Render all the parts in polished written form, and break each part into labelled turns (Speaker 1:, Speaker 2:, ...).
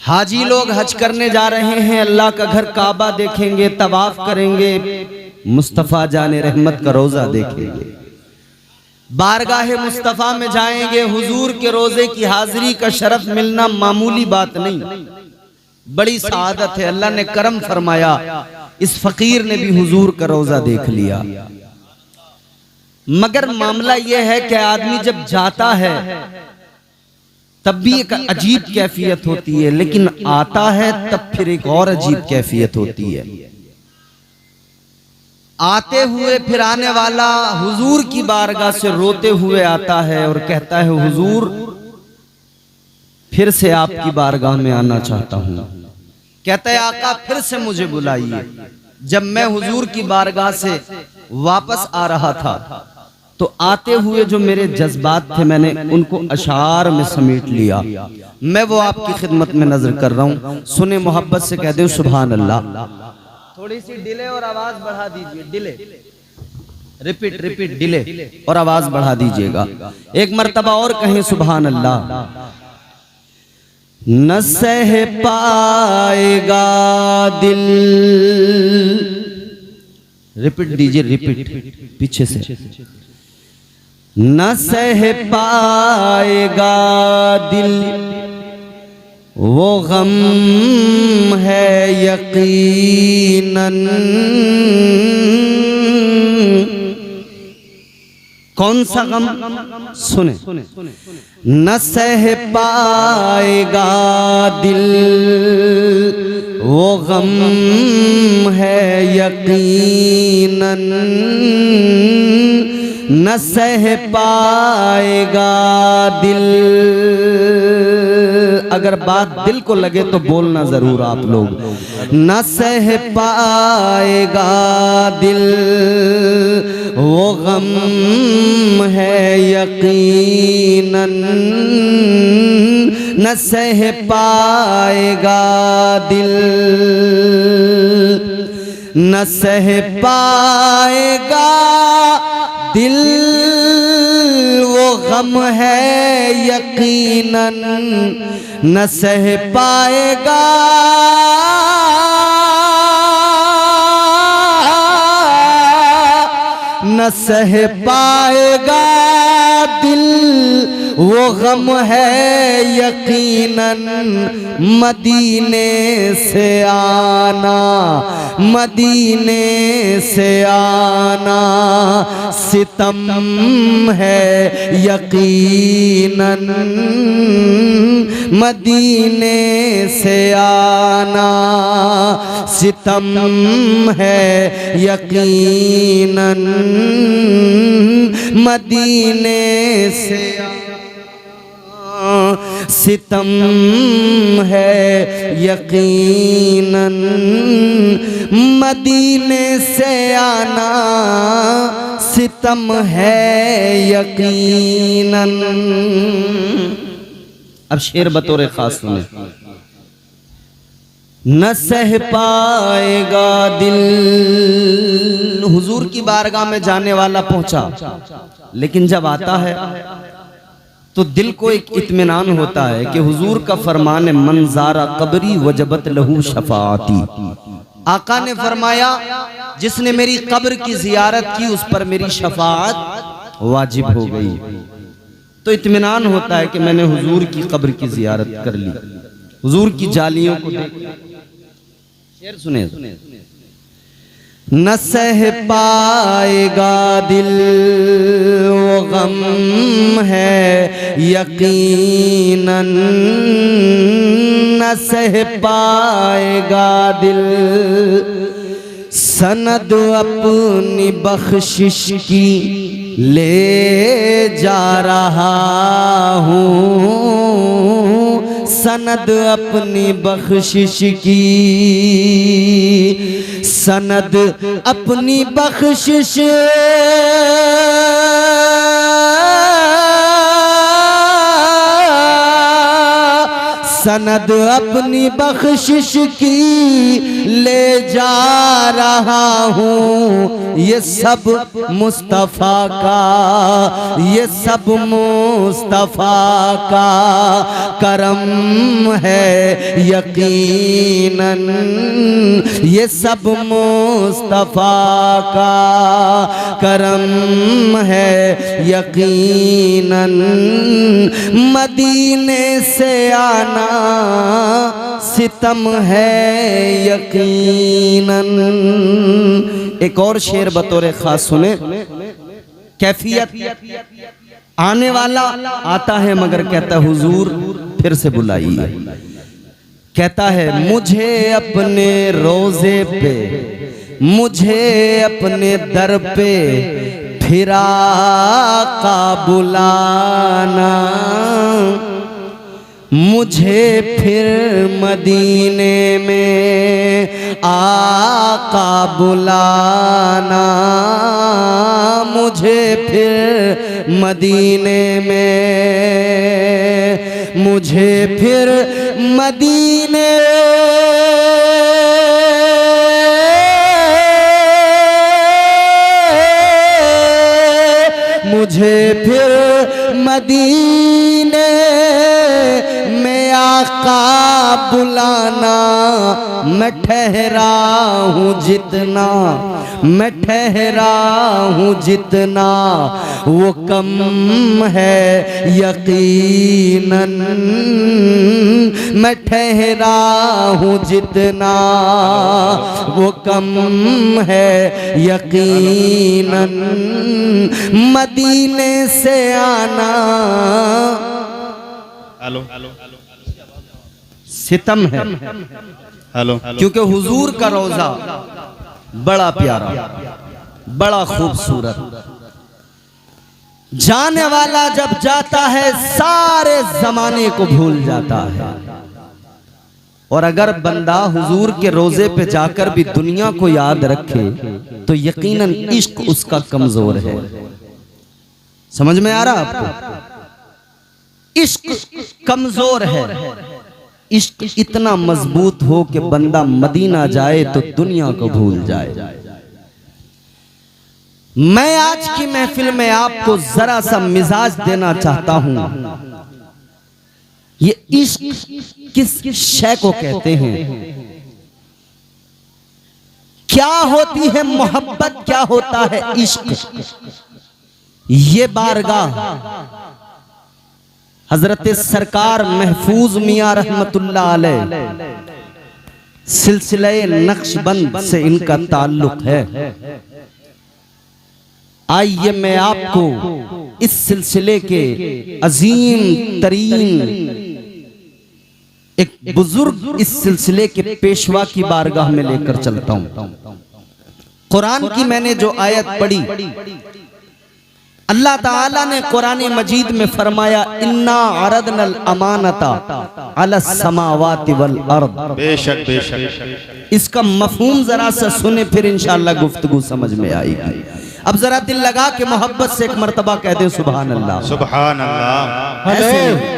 Speaker 1: हाजी लोग हज करने जा रहे हैं, अल्लाह का घर काबा देखेंगे, तवाफ करेंगे, मुस्तफ़ा जाने रहमत का रोजा देखेंगे, बारगाह मुस्तफ़ा में जाएंगे। हुजूर के रोजे की हाजिरी का शरफ मिलना मामूली बात नहीं, बड़ी सआदत है। अल्लाह ने करम फरमाया, इस फकीर ने भी हुजूर का रोजा देख लिया। मगर मामला यह है कि आदमी जब जाता है तब भी एक अजीब कैफियत होती है, लेकिन आता है तब फिर एक और अजीब कैफियत होती है। आते हुए फिर आने वाला हुजूर की बारगाह से रोते हुए आता है और कहता है, हुजूर फिर से आपकी बारगाह में आना चाहता हूं। कहता है, आका फिर से मुझे बुलाइए। जब मैं हुजूर की बारगाह से वापस आ रहा था तो आते हुए जो मेरे जज्बात थे मैंने उनको अशार में समेट लिया। मैं वो आपकी खिदमत में नजर कर रहा हूं, सुने मोहब्बत से कह दे सुभान अल्लाह। थोड़ी सी डिले और आवाज बढ़ा दीजिए, डिले, रिपीट डिले और आवाज बढ़ा दीजिएगा। एक मर्तबा और कहें सुभान अल्लाह। न सह पाएगा दिल, रिपीट दीजिए, रिपीट पीछे से। न सह पाएगा दिल वो गम है यकीनन। कौन सा गम? सुने। न सह पाएगा दिल वो गम है यकीनन, न सह पाएगा दिल। अगर बात दिल को लगे तो बोलना जरूर आप लोग। न सह पाएगा दिल वो गम है यकीनन, न सह पाएगा दिल, न सह पाएगा दिल वो गम है यकीनन, न सह पाएगा न सह पाएगा दिल वो गम है यकीनन। मदीने से आना, मदीने से आना सितम है यकीनन, मदीने से आना सितम है यकीनन, मदीने से सितम है यकीनन, मदीने से आना सितम है यकीनन। अब शेर बतौर खास सुने। न सह पाएगा दिल, हुजूर की बारगाह में जाने वाला पहुंचा, लेकिन जब आता है तो दिल को एक इत्मीनान होता है कि हुजूर का फरमान है, मंजारा कबरी वजबत लहू शफाअती। आका ने फरमाया, जिसने मेरी कब्र की जियारत की उस पर मेरी शफाअत वाजिब हो गई। तो इत्मीनान होता है कि मैंने हुजूर की कब्र की जियारत कर ली, हुजूर की जालियों को देख। शेर सुने। न सह पाएगा दिल वो गम है यकीनन, न सह पाएगा दिल। सनद अपनी बख्शिश की ले जा रहा हूँ, सनद अपनी बख्शिश की, सनद अपनी बख्शिश सनद अपनी बख्शिश की ले जा रहा हूँ। ये सब मुस्तफ़ा का, ये सब मुस्तफ़ा का करम है यकीनन, ये सब मुस्तफ़ा का करम है यकीनन। मदीने से आना सितम है यकीनन। एक और शेर बतौर खास सुने। कैफियत, आने वाला आता है मगर कहता हुजूर फिर से बुलाइए। कहता है मुझे अपने रोजे पे, मुझे अपने दर पे फिर आका बुलाना। मुझे फिर मदीने में आका बुलाना। मुझे फिर मदीने में, मुझे फिर मदीने मुझे फिर मदीने में आका बुलाना। मैं ठहरा हूँ जितना, मैं ठहरा हूँ जितना वो कम है यकीनन। मैं ठहरा हूँ जितना वो कम है यकीनन। मदीने से आना
Speaker 2: हेलो
Speaker 1: सितम है,
Speaker 2: हेलो,
Speaker 1: क्योंकि हुजूर का रोजा बड़ा प्यारा, बड़ा खूबसूरत। जाने वाला जब जाता है सारे जमाने को भूल जाता है। और अगर बंदा हुजूर के रोजे पे जाकर भी दुनिया को याद रखे तो यकीनन इश्क उसका कमजोर है। समझ में आ रहा आपको? इश्क कमजोर है। इश्क इतना मजबूत हो कि बंदा मदीना जाए तो दुनिया को भूल जाए। मैं आज की महफिल में आपको जरा सा मिजाज देना चाहता हूं। ये इश्क किस शय को कहते हैं? क्या होती है मोहब्बत, क्या होता है इश्क? ये बारगाह हजरत सरकार महफूज मियां रहमतुल्लाह अलैह सिलसिले नक्शबंद से इनका ताल्लुक है। आइए मैं आपको इस सिलसिले के अजीम तरीन एक बुजुर्ग इस सिलसिले के पेशवा की बारगाह में लेकर चलता हूं। कुरान की मैंने जो आयत पढ़ी, अल्लाह ताला ने कुरान मजीद में फरमाया इन्ना अरदनल अमानता अला समावाति वल अर्द।
Speaker 2: बेशक बेशक।
Speaker 1: इसका मफहूम जरा सा सुने फिर इंशाअल्लाह गुफ्तगू समझ में आएगी। अब जरा दिल लगा के मोहब्बत से एक मर्तबा कह दे सुभान अल्लाह।
Speaker 2: सुभान अल्लाह।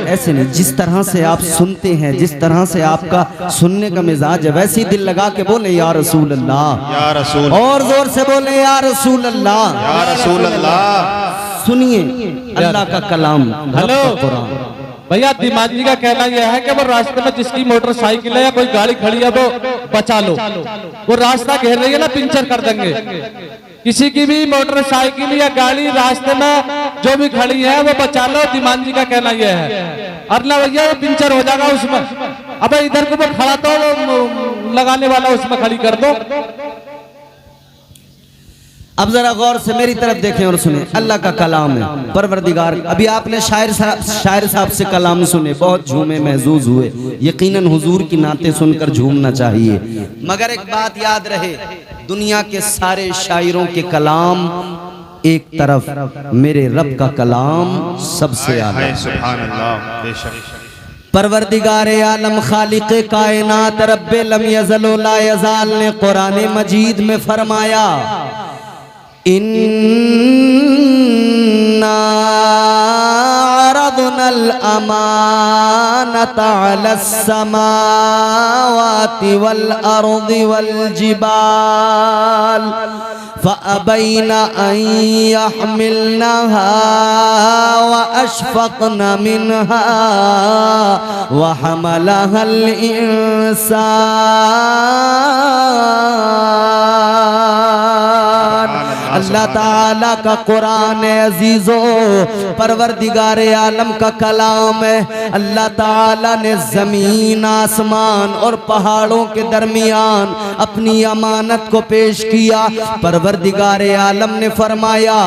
Speaker 1: ऐसे नहीं, जिस तरह से आप सुनते हैं, जिस तरह से आपका सुनने का मिजाज है, वैसे ही दिल लगा के बोले या रसूल अल्लाह,
Speaker 2: या रसूल।
Speaker 1: और जोर से बोले या रसूल अल्लाह,
Speaker 2: या रसूल अल्लाह।
Speaker 1: सुनिए अल्लाह का कलाम।
Speaker 3: हेलो
Speaker 1: कुरान।
Speaker 3: भैया, दिमागी का कहना यह है कि वो रास्ते में जिसकी मोटरसाइकिल है या कोई गाड़ी खड़ी है वो बचा लो। वो रास्ता घेर रही है ना, पिंचर कर देंगे। किसी की भी मोटरसाइकिल या गाड़ी रास्ते में जो भी खड़ी है वो बचा लो। दिमागी का कहना यह है, अरला भैया वो पिंचर हो जाएगा उसमें। अब इधर को वो खड़ा तो लगाने वाला उसमें खड़ी कर दो।
Speaker 1: अब जरा गौर से मेरी तरफ देखें और सुने। अल्लाह का कलाम है, परवरदिगार। अभी आपने शायर साहब से कलाम सुने, बहुत झूमे, महजूज हुए। यकीनन हुजूर की नाते सुनकर झूमना चाहिए। मगर एक बात याद रहे, दुनिया के सारे शायरों के कलाम एक तरफ, मेरे रब का कलाम सबसे आला।
Speaker 2: सुभान अल्लाह। बेशक।
Speaker 1: परवरदिगार आलम खालिक कायनात रब्बे लम यज़ल व ला यज़ाल ने कुरान मजीद में फरमाया इन्ना अरदना अरदनल अमानत अलस समावाति वल अर्दि वल जिबाल फ़अबैन अन यहमिलनहा व अशफ़क़न मिनहा व हमलहल इंसान। अल्लाह ताला का कुरान अजीजो परवरदिगार आलम का कलाम है। अल्लाह ताला ने जमीन आसमान और पहाड़ों के दरमियान अपनी अमानत को पेश किया। परवरदिगार आलम ने फरमाया,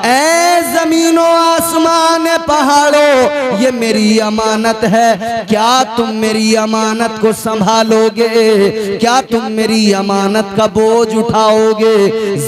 Speaker 1: ऐ जमीनों आसमान पहाड़ों, ये मेरी अमानत है, क्या तुम मेरी अमानत को संभालोगे? क्या तुम मेरी अमानत का बोझ उठाओगे?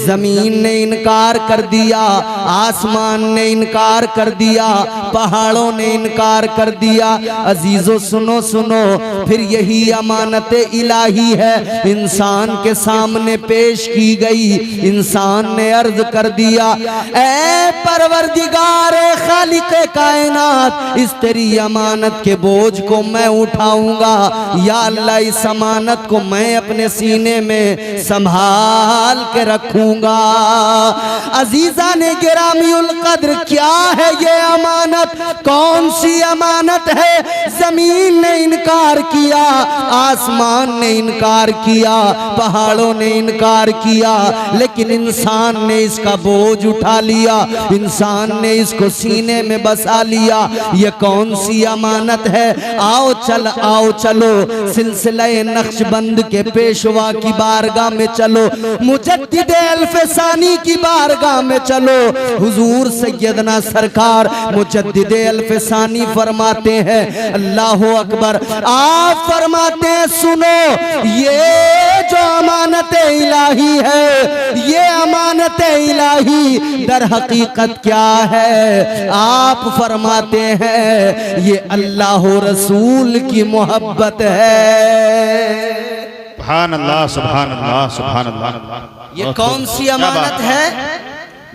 Speaker 1: जमीन ने इनकार कर दिया, आसमान ने इनकार कर दिया, पहाड़ों ने इनकार कर दिया। अजीजों सुनो सुनो, फिर यही अमानत इलाही है इंसान के सामने पेश की गई। इंसान ने अर्ज कर दिया, ऐ परवरदिगार खालिक कायनात, इस तेरी अमानत के बोझ को मैं उठाऊंगा। या अल्लाह, इस अमानत को मैं अपने सीने में संभाल के रखूंगा। अजीजा ने गिरामीउल कद्र, क्या है ये अमानत? कौन सी अमानत है? जमीन ने इनकार किया, आसमान ने इनकार किया, पहाड़ों ने इनकार किया, लेकिन इंसान ने इसका बोझ उठा लिया, इंसान ने इसको सीने में बसा लिया। ये कौन सी अमानत है? आओ चलो सिलसिला नक्शबंद के पेशवा की बारगाह में चलो, मुजद्दिद अल्फसानी की बारगाह में चलो। हुजूर सैयदना सरकार मुजद्दिद अल्फसानी फरमाते हैं, अल्लाह अकबर, आप फरमाते हैं, सुनो, ये जो अमानत इलाही है, ये अमानत इलाही दर हकीकत क्या है? आप फरमाते हैं, ये अल्लाह रसूल की मोहब्बत है।
Speaker 2: सुभान अल्लाह, सुभान अल्लाह, सुभान अल्लाह।
Speaker 1: ये कौन सी अमानत है?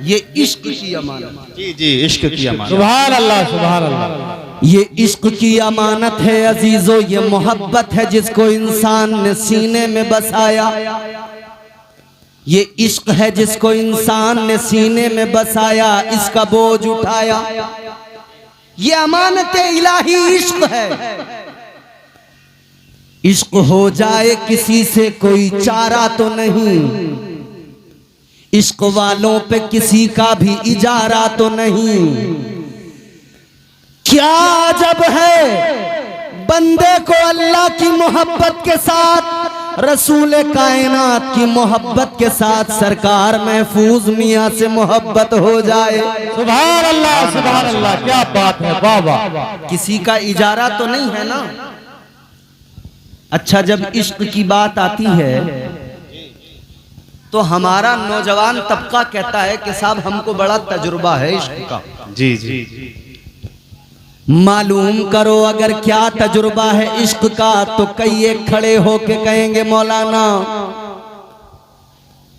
Speaker 1: ये इश्क की अमानत।
Speaker 2: जी जी, इश्क की अमानत।
Speaker 3: सुभान अल्लाह, सुभान अल्लाह।
Speaker 1: ये इश्क की अमानत है अजीजों, ये मोहब्बत है जिसको इंसान ने सीने में बसाया। ये इश्क है जिसको इंसान ने सीने में बसाया, इसका बोझ उठाया। ये अमानत इलाही इश्क है। इश्क हो जाए किसी से कोई चारा तो नहीं, इश्क वालों पे किसी का भी इजारा तो नहीं। क्या अजब है बंदे को अल्लाह की मोहब्बत के साथ, रसूल कायनात की मोहब्बत के साथ सरकार महफूज मियाँ से मोहब्बत हो जाए।
Speaker 3: सुभान अल्लाह, सुभान अल्लाह, क्या बात है, वाह वाह।
Speaker 1: किसी का इजारा तो नहीं है ना। अच्छा, जब इश्क की बात आती है तो हमारा नौजवान तबका कहता है कि साहब हमको बड़ा तजुर्बा है इश्क का।
Speaker 2: जी जी,
Speaker 1: मालूम करो अगर क्या तजुर्बा है इश्क का, तो कई एक खड़े होके कहेंगे, मौलाना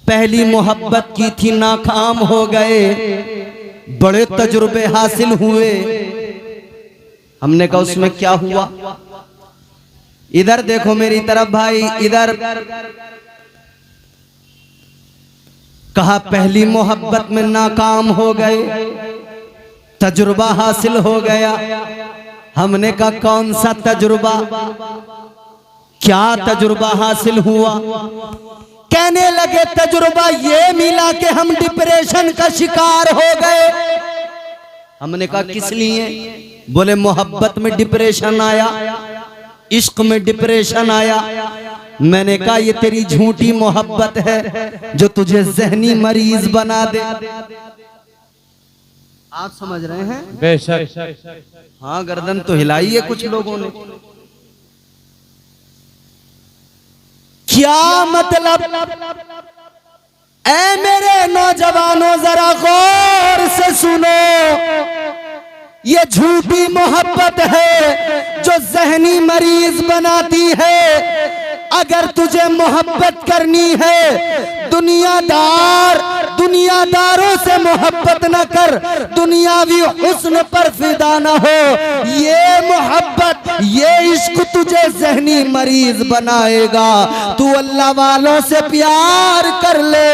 Speaker 1: पहली मोहब्बत की थी, नाकाम हो गए, बड़े तजुर्बे हासिल हुए। हमने कहा उसमें क्या हुआ? इधर देखो मेरी तरफ भाई, इधर। कहा पहली मोहब्बत में नाकाम हो गए, तजुर्बा हासिल हो गया। हमने कहा कौन सा तजुर्बा, क्या तजुर्बा हासिल हुआ? कहने लगे तजुर्बा ये मिला कि हम डिप्रेशन का शिकार हो गए। हमने कहा किस लिए? बोले मोहब्बत में डिप्रेशन आया, इश्क में डिप्रेशन आया। मैंने कहा ये तेरी झूठी मोहब्बत है जो तुझे जहनी मरीज बना दे। आप समझ रहे हैं?
Speaker 3: बेशक।
Speaker 1: हाँ, गर्दन तो हिलाई है कुछ लोगों ने। क्या मतलब? ऐ मेरे नौजवानों जरा गौर से सुनो, ये झूठी मोहब्बत है जो जहनी मरीज बनाती है। अगर तुझे मोहब्बत करनी है, दुनियादार दुनियादारों से मोहब्बत न कर, दुनियावी हुस्न पर फिदा न हो। ये मोहब्बत, ये इश्क तुझे ज़हनी मरीज बनाएगा। तू अल्लाह वालों से प्यार कर ले,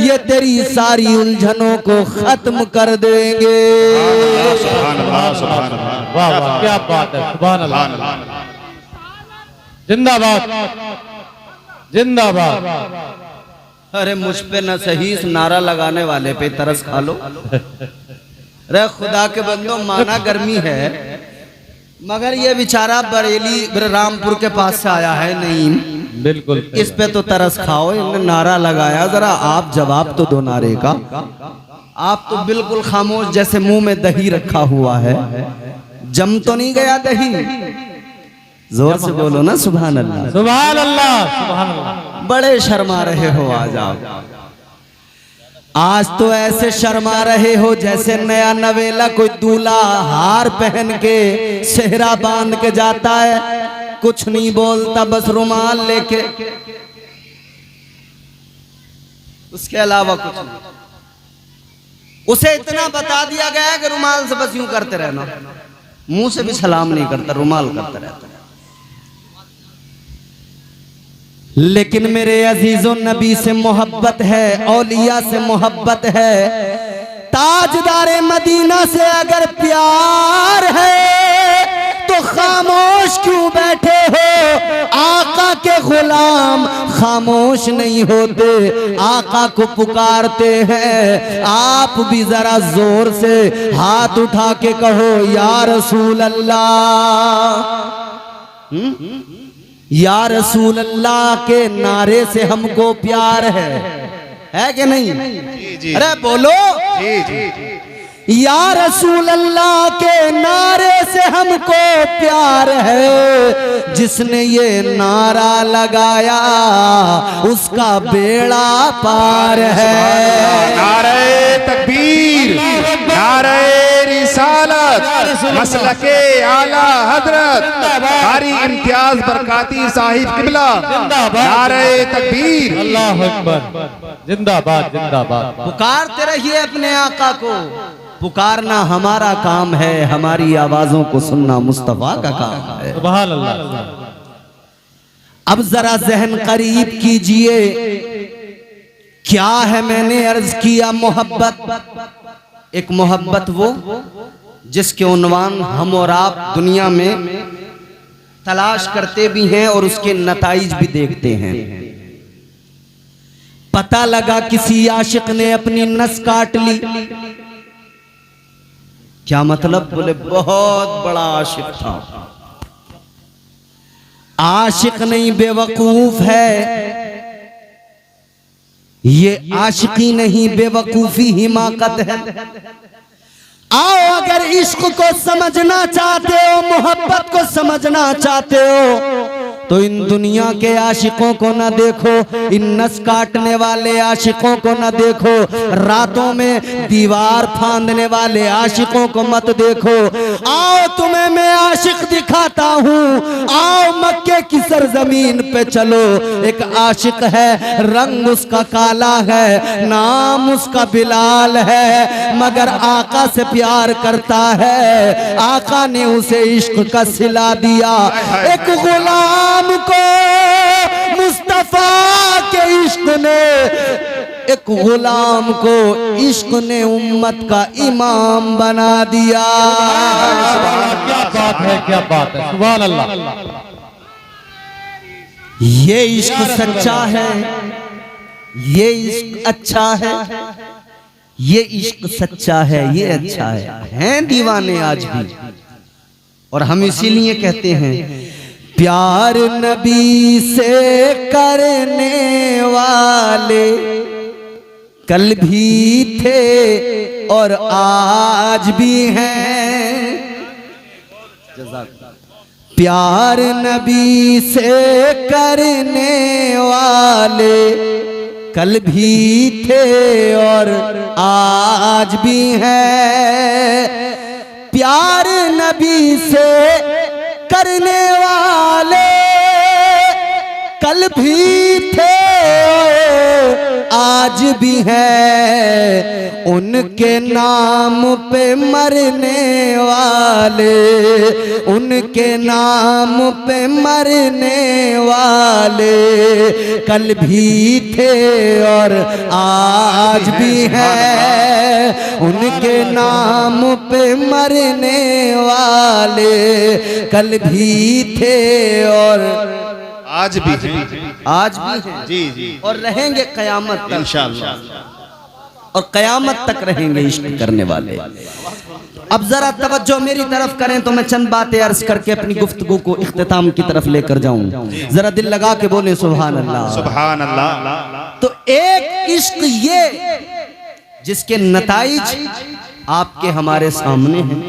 Speaker 1: ये तेरी सारी उलझनों को खत्म कर देंगे।
Speaker 2: सुभान अल्लाह, सुभान अल्लाह।
Speaker 3: वाह वाह, क्या बात है, सुभान अल्लाह। जिंदाबाद जिंदाबाद।
Speaker 1: अरे मुझ पे न सही इस नारा लगाने वाले पे तरस खा लो। रे खुदा के बंदो, माना गर्मी है मगर ये बेचारा बरेली रामपुर के पास से आया है नईम,
Speaker 3: बिल्कुल
Speaker 1: इस पे तो तरस खाओ। इन्होंने नारा लगाया, जरा आप जवाब तो दो नारे का। आप तो बिल्कुल खामोश, जैसे मुंह में दही रखा हुआ है। जम तो नहीं गया दही? जोर से बोलो ना सुभान अल्लाह।
Speaker 3: सुभान अल्लाह, सुभान अल्लाह।
Speaker 1: बड़े शर्मा रहे हो आज आप। आज तो ऐसे शर्मा रहे हो जैसे नया नवेला कोई दूल्हा हार पहन के सेहरा बांध के जाता है, कुछ नहीं बोलता, बस रुमाल लेके, उसके अलावा कुछ नहीं। उसे इतना बता दिया गया है कि रुमाल से बस यूं करते रहना, मुंह से भी सलाम नहीं करता, रुमाल करता रहता है। लेकिन मेरे अजीजों, नबी से मोहब्बत है, औलिया से मोहब्बत है, ताजदारे मदीना से अगर प्यार है तो खामोश क्यों बैठे हो? आका के गुलाम खामोश नहीं होते, आका को पुकारते हैं। आप भी जरा जोर से हाथ उठा के कहो, या रसूल अल्लाह। या रसूल अल्लाह के नारे से हमको प्यार है कि नहीं?
Speaker 2: जी जी,
Speaker 1: अरे बोलो।
Speaker 2: जी जी जी।
Speaker 1: या रसूल अल्लाह के नारे से हमको प्यार है। जिसने ये नारा लगाया उसका बेड़ा पार है।
Speaker 2: नारे तकबीर, नारे रिसालत, मसलके आला हजरत कारी इम्तियाज बरकाती साहिब किबला, नारे तकबीर।
Speaker 3: अल्लाह अकबर, जिंदाबाद जिंदाबाद।
Speaker 1: पुकारते रहिए अपने आका को, पुकारना हमारा काम है, हमारी आवाजों को सुनना मुस्तफा का काम है।
Speaker 3: सुभान अल्लाह।
Speaker 1: अब जरा जहन करीब कीजिए, क्या है मैंने अर्ज किया मोहब्बत। एक मोहब्बत वो जिसके उन्वान हम और आप दुनिया में तलाश करते भी हैं और उसके नताइज भी देखते हैं। पता लगा किसी आशिक ने अपनी नस काट ली, क्या मतलब? बोले बहुत बड़ा आशिक था। आशिक नहीं, बेवकूफ है ये। आशिकी नहीं, बेवकूफी हिमाकत है। आओ, अगर इश्क को समझना चाहते हो, मोहब्बत को समझना चाहते हो, तो इन दुनिया के आशिकों को न देखो, इन नस काटने वाले आशिकों को न देखो, रातों में दीवार फांदने वाले आशिकों को मत देखो। आओ तुम्हें मैं आशिक दिखाता हूँ। आओ मक्के की सरजमीन पे चलो। एक आशिक है, रंग उसका काला है, नाम उसका बिलाल है, मगर आका से प्यार करता है। आका ने उसे इश्क का सिला दिया। एक गुलाम को मुस्तफा के इश्क ने, एक गुलाम को इश्क ने उम्मत का इमाम बना दिया।
Speaker 3: क्या बात है, क्या बात है, सुभान अल्लाह।
Speaker 1: ये इश्क सच्चा है, ये इश्क अच्छा है, ये इश्क सच्चा है, ये अच्छा है। हैं दीवाने आज भी, और हम इसीलिए कहते हैं प्यार नबी से करने वाले कल भी थे और आज भी हैं। प्यार नबी से करने वाले कल भी थे और आज भी हैं। प्यार नबी से करने वाले कल भी थे आज भी है, उनके नाम पे मरने वाले, उनके नाम पे मरने वाले कल भी थे और आज भी है, उनके नाम पे मरने वाले कल भी थे और
Speaker 2: आज भी हैं।
Speaker 1: आज भी हैं
Speaker 2: जी जी
Speaker 1: और रहेंगे कयामत तक
Speaker 2: इंशाअल्लाह।
Speaker 1: और कयामत तक रहेंगे इश्क करने वाले। अब जरा तवज्जो मेरी तरफ करें तो मैं चंद बातें अर्ज करके अपनी गुफ्तगू को इख्तिताम की तरफ लेकर जाऊं। जरा दिल लगा के बोले सुभान अल्लाह।
Speaker 2: सुभान अल्लाह।
Speaker 1: तो एक इश्क ये जिसके नताइज आपके हमारे सामने हैं,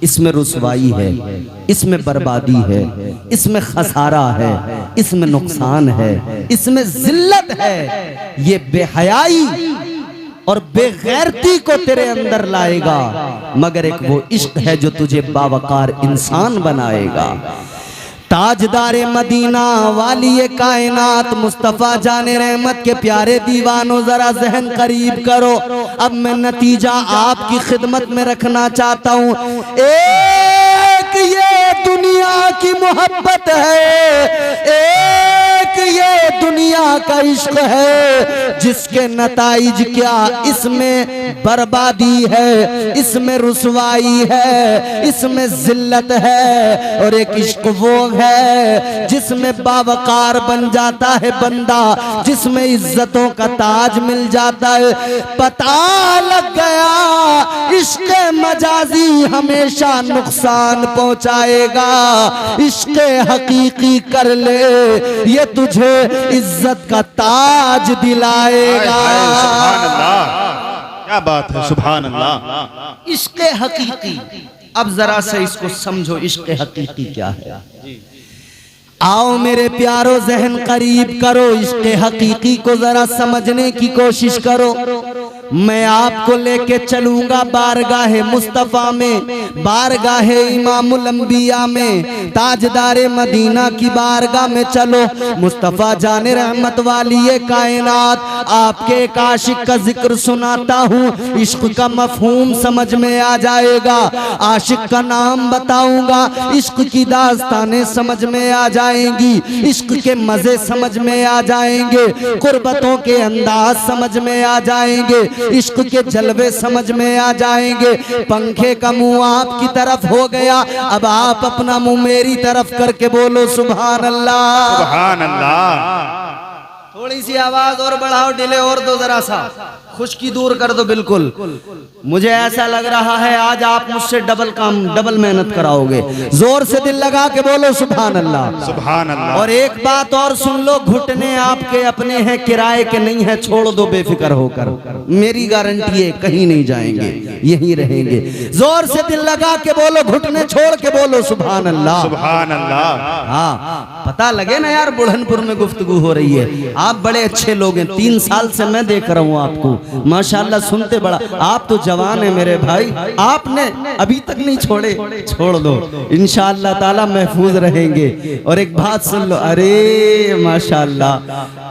Speaker 1: इसमें रुसवाई है, इसमें बर्बादी है, इसमें खसारा है, इसमें नुकसान है, इसमें जिल्लत है। ये बेहयाई और बेगैरती को तेरे अंदर लाएगा, मगर एक वो इश्क है जो तुझे बावकार इंसान बनाएगा। ताजदारे मदीना वाली कायनात मुस्तफा जाने रहमत के प्यारे दीवानों, जरा जहन करीब करो। अब मैं नतीजा आपकी खिदमत में रखना चाहता हूँ। एक ये दुनिया की मोहब्बत है, एक ये दुनिया का इश्क है जिसके नताइज क्या, इसमें बर्बादी है, इसमें रुसवाई है, इसमें जिल्लत है। और एक इश्क वो है जिसमें बावकार बन जाता है बंदा, जिसमें इज्जतों का ताज मिल जाता है। पता लग गया इश्क मजाजी हमेशा नुकसान पहुंचाएगा, इश्क हकीकी कर ले ये तुझे इज्जत का ताज दिलाएगा।
Speaker 2: सुभान अल्लाह, क्या बात है, सुभान अल्लाह।
Speaker 1: इश्क हकीकी, अब जरा से इसको समझो, इश्क हकीकी क्या है। आओ मेरे प्यारो जहन करीब करो, इश्क हकीकी को जरा समझने की कोशिश करो। मैं आपको लेके चलूंगा बारगाहे मुस्तफा में, बारगाहे इमामुल अंबिया में, ताजदारे मदीना की बारगाह में चलो। मुस्तफा जाने रहमत वाली ये कायनात, आपके एक आशिक का जिक्र सुनाता हूँ, इश्क का मफहूम समझ में आ जाएगा। आशिक का नाम बताऊंगा, इश्क की दास्तानें समझ में आ जाएंगी, इश्क के मजे समझ में आ जाएंगे, कुर्बतों के अंदाज समझ में आ जाएंगे, इश्क के जलवे समझ में आ जाएंगे। पंखे का मुंह आपकी तरफ हो गया, अब आप अपना मुंह मेरी तरफ करके बोलो सुभान अल्लाह।
Speaker 2: सुभान अल्लाह।
Speaker 1: थोड़ी सी आवाज और बढ़ाओ, डिले और दो, जरा सा खुश्की दूर कर दो। बिल्कुल मुझे ऐसा लग रहा है आज आप मुझसे डबल काम, डबल मेहनत कराओगे। जोर से दिल लगा के बोलो सुभान अल्लाह।
Speaker 2: सुभान अल्लाह।
Speaker 1: और एक बात और सुन लो, घुटने आपके अपने हैं, किराए के नहीं है, छोड़ दो बेफिक्र होकर, मेरी गारंटी है कहीं नहीं जाएंगे, यहीं रहेंगे। जोर से दिल लगा के बोलो, घुटने छोड़ के बोलो सुभान अल्लाह।
Speaker 2: सुभान अल्लाह।
Speaker 1: हाँ, पता लगे ना यार, बुढ़नपुर में गुफ्तगू हो रही है। आप बड़े अच्छे लोग हैं, 3 साल से मैं देख रहा हूँ आपको, माशाल्लाह सुनते बड़ा। आप तो जवान है मेरे भाई, आपने अभी तक नहीं छोड़े, छोड़ दो, इंशाअल्लाह ताला महफूज रहेंगे। और एक बात सुन लो, अरे माशाल्लाह,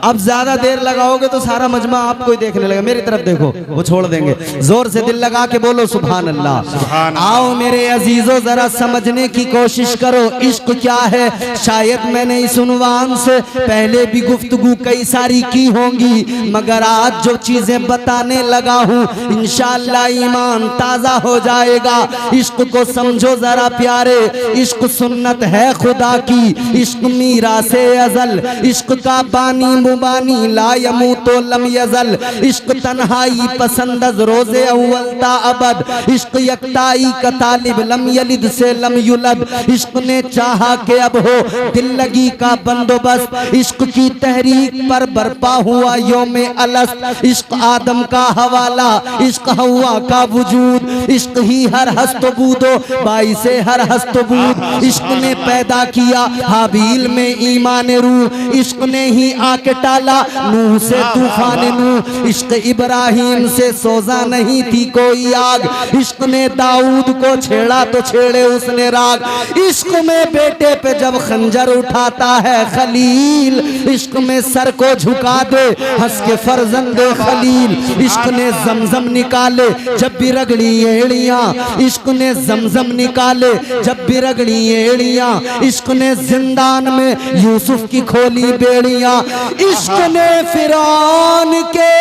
Speaker 1: अब ज्यादा देर लगाओगे तो सारा मजमा आपको ही देखने लगा। मेरी तरफ देखो, वो छोड़ देंगे। जोर से दिल लगा के बोलो सुभान अल्लाह। आओ मेरे अजीजों, जरा समझने की कोशिश करो इश्क क्या है। शायद मैंने इस उन्वान से पहले भी गुफ्तगू कई सारी की होंगी, मगर आज जो चीजें बताने लगा हूँ इंशाअल्लाह ईमान ताजा हो जाएगा। इश्क को समझो जरा प्यारे, इश्क सुन्नत है खुदा की, इश्क मीरा से अजल, इश्क का बानी मुबानी ला यमूतो लम यजल, इश्क तन्हाई पसंदज रोजे अव्वल ता अबद, इश्क यकताई का तालिब लम यलिद से लम युलद, इश्क ने चाहा के अब हो दिल लगी का बंदोबस्त, इश्क की तहरीक पर बरपा हुआ योमे अलस्त, इश्क आदम आदम का हवाला, इश्क हवा का वजूद, इश्क ही हर हस्तबूदो बाइसे हर हस्तबूद। इश्क ने पैदा किया हाबील में ईमान रूह, इश्क ने ही आके टाला नूह से तूफान नूह। इश्क इब्राहिम से सोजा नहीं थी कोई आग, इश्क ने दाऊद को छेड़ा तो छेड़े उसने राग। इश्क में बेटे पे जब खंजर उठाता है खलील, इश्क में सर को झुका दे हंस के फर्जंद खलील। इश्क ने जमजम निकाले जब भी रगड़ी एड़ियां, इश्क ने जमजम निकाले जब भी रगड़ी एड़ियां। इश्क ने जिंदान में यूसुफ की खोली बेड़ियां, इश्क ने फिरौन के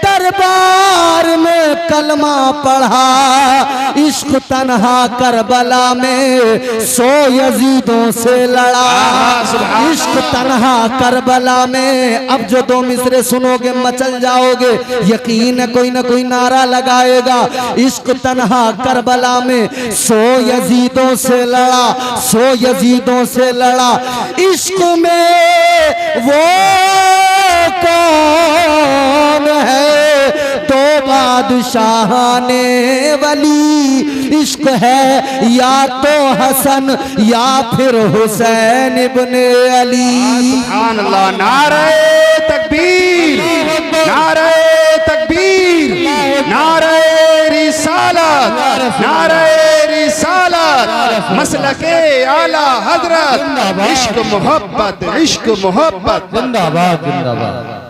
Speaker 1: दरबार में कलमा पढ़ा। इश्क तन्हा करबला में 100 यजीदों से लड़ा। इश्क तन्हा करबला में, अब जो 2 मिसरे सुनोगे मचल जाओगे, यकीन है कोई ना कोई नारा लगाएगा। इश्क तन्हा करबला में 100 यजीदों से लड़ा, 100 यजीदों से लड़ा। इश्क में वो कौन है तो बादशाहाने वली, इश्क है या तो हसन या फिर हुसैन इब्ने अली।
Speaker 2: सुभान अल्लाह। नारे तकबीर, नारे तकबीर, नारे रिसालत, नारे रिसालत, मसलके आला हजरत। इश्क मोहब्बत, इश्क मोहब्बत।
Speaker 3: जिंदाबाद जिंदाबाद।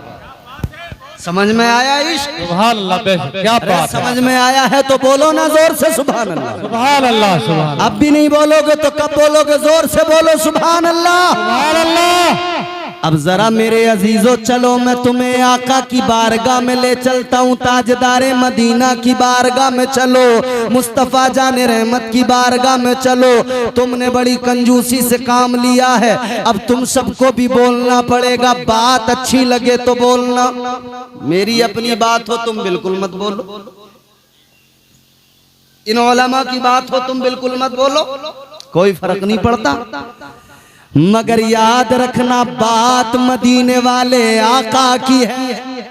Speaker 1: समझ में आया इश्क?
Speaker 3: सुभान अल्लाह, क्या बात है।
Speaker 1: समझ में आया है तो बोलो ना जोर से सुभान अल्लाह।
Speaker 3: सुभान अल्लाह सुभान।
Speaker 1: अब भी नहीं बोलोगे तो कब बोलोगे? जोर से बोलो सुभान अल्लाह।
Speaker 3: सुभान अल्लाह।
Speaker 1: अब जरा मेरे अजीजों चलो मैं तुम्हें आका की बारगाह में ले चलता हूँ, ताजदारे मदीना की बारगाह में चलो, मुस्तफ़ा जाने रहमत की बारगाह में चलो। तुमने बड़ी कंजूसी से काम लिया है, अब तुम सबको भी बोलना पड़ेगा। बात अच्छी लगे तो बोलना, मेरी अपनी बात हो तुम बिल्कुल मत बोलो, इन उलमा की बात हो तुम बिल्कुल मत बोलो, कोई फर्क नहीं पड़ता। मगर याद रखना बात मदीने वाले आका की है।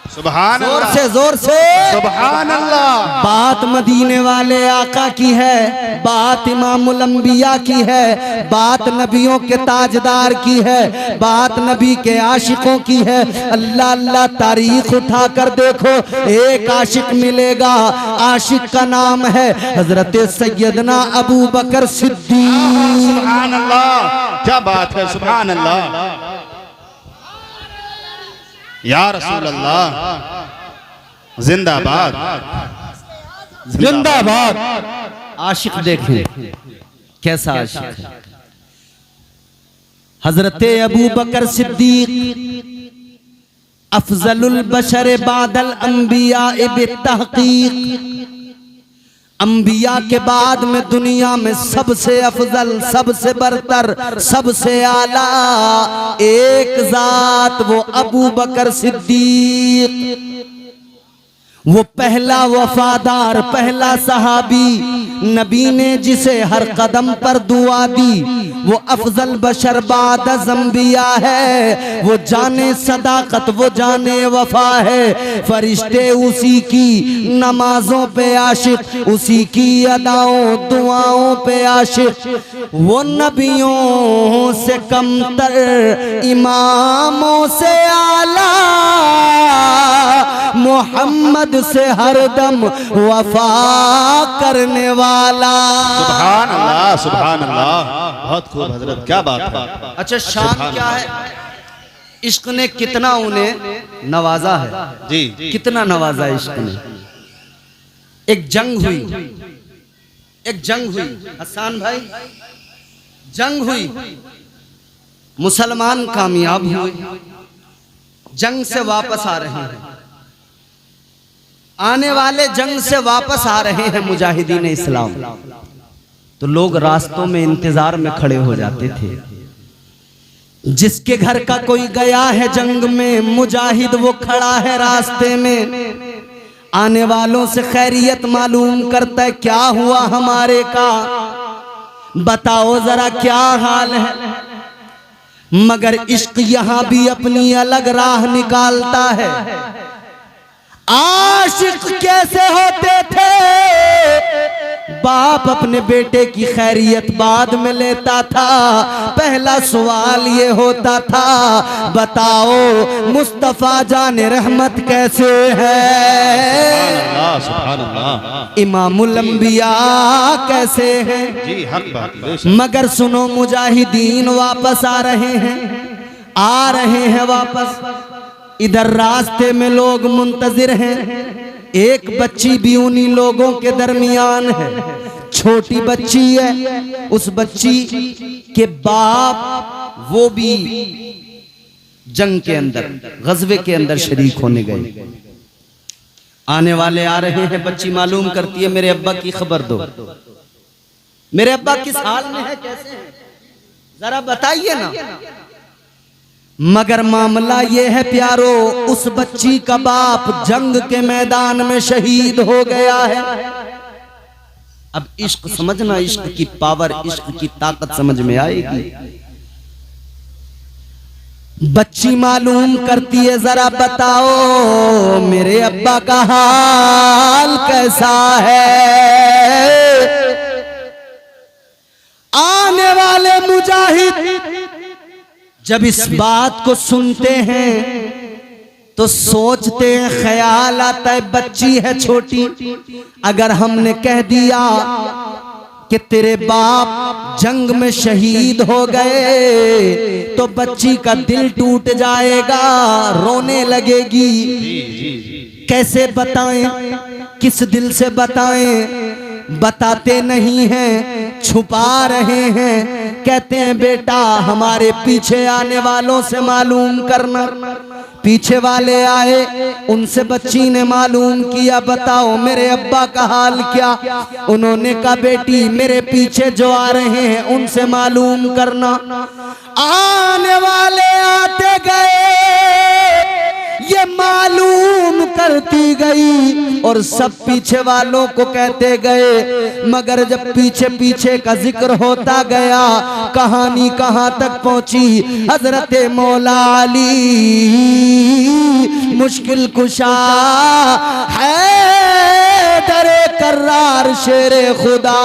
Speaker 2: सुभान
Speaker 1: जोर
Speaker 2: अल्लाह,
Speaker 1: से जोर से
Speaker 2: सुभान अल्लाह।
Speaker 1: बात मदीने वाले आका की है, बात इमामुल अंबिया की है, बात नबियों के ताजदार की है, बात नबी के आशिकों की है। अल्लाह अल्लाह तारीख उठा कर देखो, एक आशिक मिलेगा, आशिक का नाम है हजरत सैयदना अबू बकर सिद्दीक।
Speaker 2: सुभान अल्लाह, क्या बात है। सुभान अल्लाह, या रसूल अल्लाह। जिंदाबाद
Speaker 3: जिंदाबाद।
Speaker 1: आशिक देखें कैसा आशिक है। हजरत अबू बकर सिद्दीक अफजलुल बशर बादल अंबिया बित्तहकीक, अंबिया के बाद में दुनिया में सबसे अफजल, सबसे बरतर, सबसे आला एक जात वो अबू बकर सिद्दीक। वो पहला वफादार, पहला सहाबी, नबी ने जिसे हर कदम पर दुआ दी, वो अफजल बशर बाद अंबिया है। वो जाने सदाकत, वो जाने वफा है। फरिश्ते उसी की नमाजों पे आशिक, उसी की अदाओं दुआओं पे आशिक। वो नबियों से कमतर, इमामों से आला, मोहम्मद से हरदम वफा करने वाला।
Speaker 2: सुभान अल्लाह, सुभान अल्लाह। बहुत खूब हजरत, क्या बात है।
Speaker 1: अच्छा शान क्या है? इश्क ने कितना उन्हें नवाजा है
Speaker 2: जी,
Speaker 1: कितना नवाजा इश्क ने। एक जंग हुई, एक जंग हुई हसन भाई, जंग हुई, मुसलमान कामयाब हुए, जंग से वापस आ रहे हैं, आने वाले जंग से वापस आ रहे हैं मुजाहिदीन इस्लाम। तो लोग रास्तों में इंतजार में खड़े हो जाते थे। जिसके घर का कोई गया है जंग में, मुजाहिद वो खड़ा है रास्ते में, आने वालों से खैरियत मालूम करता है, क्या हुआ हमारे का, बताओ जरा क्या हाल है। मगर इश्क यहां भी अपनी अलग राह निकालता है। आशिक कैसे होते थे, बाप अपने बेटे की खैरियत बाद में लेता था। पहला सवाल ये होता था, बताओ मुस्तफा जान रहमत कैसे है,
Speaker 2: सुभान अल्लाह।
Speaker 1: इमामुल अंबिया कैसे हैं।
Speaker 2: जी हक बात, बेशक।
Speaker 1: मगर सुनो मुजाहिदीन वापस आ रहे हैं वापस। इधर रास्ते में लोग मुंतजिर हैं। एक बच्ची भी उन्हीं लोगों के दरमियान है, छोटी बच्ची है। उस बच्ची के बाप वो भी जंग के अंदर, गज़वे के अंदर शरीक होने गए। आने वाले आ रहे हैं, बच्ची मालूम करती है मेरे अब्बा की खबर दो, मेरे अब्बा किस हाल में है, कैसे हैं, जरा बताइए ना। मगर मामला ये है प्यारो, उस बच्ची का बाप जंग के मैदान में शहीद हो गया है। अब इश्क समझना, इश्क की पावर, इश्क की ताकत समझ में आएगी। बच्ची मालूम करती है, जरा बताओ मेरे अब्बा का हाल कैसा है। आने वाले मुजाहिद जब इस बात को सुनते हैं तो सोचते हैं, ख्याल आता है बच्ची है छोटी, अगर हमने कह दिया कि तेरे बाप जंग में शहीद हो गए तो बच्ची का दिल टूट जाएगा, रोने लगेगी। कैसे बताएं, किस दिल से बताएं, बताते नहीं हैं, छुपा रहे हैं। कहते हैं बेटा हमारे पीछे आने वालों से मालूम करना। पीछे वाले आए, उनसे बच्ची ने मालूम किया, बताओ मेरे अब्बा का हाल क्या। उन्होंने कहा बेटी मेरे पीछे जो आ रहे हैं उनसे मालूम करना। आने वाले आते गए, ये मालूम करती गई और सब पीछे वालों को कहते गए। मगर जब पीछे पीछे का जिक्र होता गया, कहानी कहां तक पहुंची, हजरत मौला अली मुश्किल कुशा है, दरे कर्रार शेरे खुदा,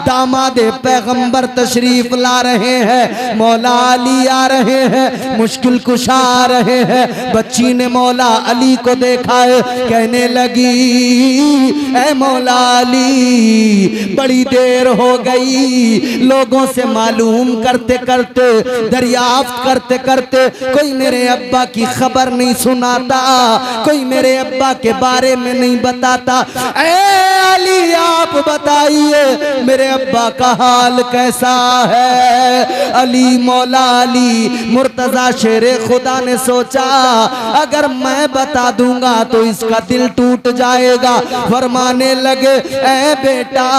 Speaker 1: दामादे पैगंबर तशरीफ ला रहे हैं, मौला अली आ रहे हैं, मुश्किल कुशा आ रहे हैं। बच्ची ने मौला अली को देखा है, कहने लगी ऐ मौला अली बड़ी देर हो गई, लोगों से मालूम करते करते, दरियाफ्त करते करते कोई मेरे अब्बा की खबर नहीं सुनाता, कोई मेरे अब्बा के बारे में नहीं बताता। ऐ अली आप बताइए मेरे अब्बा का हाल कैसा है। अली मौला अली मुर्तजा शेरे खुदा ने सोचा अगर मैं बता दूंगा तो इसका दिल टूट जाएगा। फरमाने लगे ऐ बेटा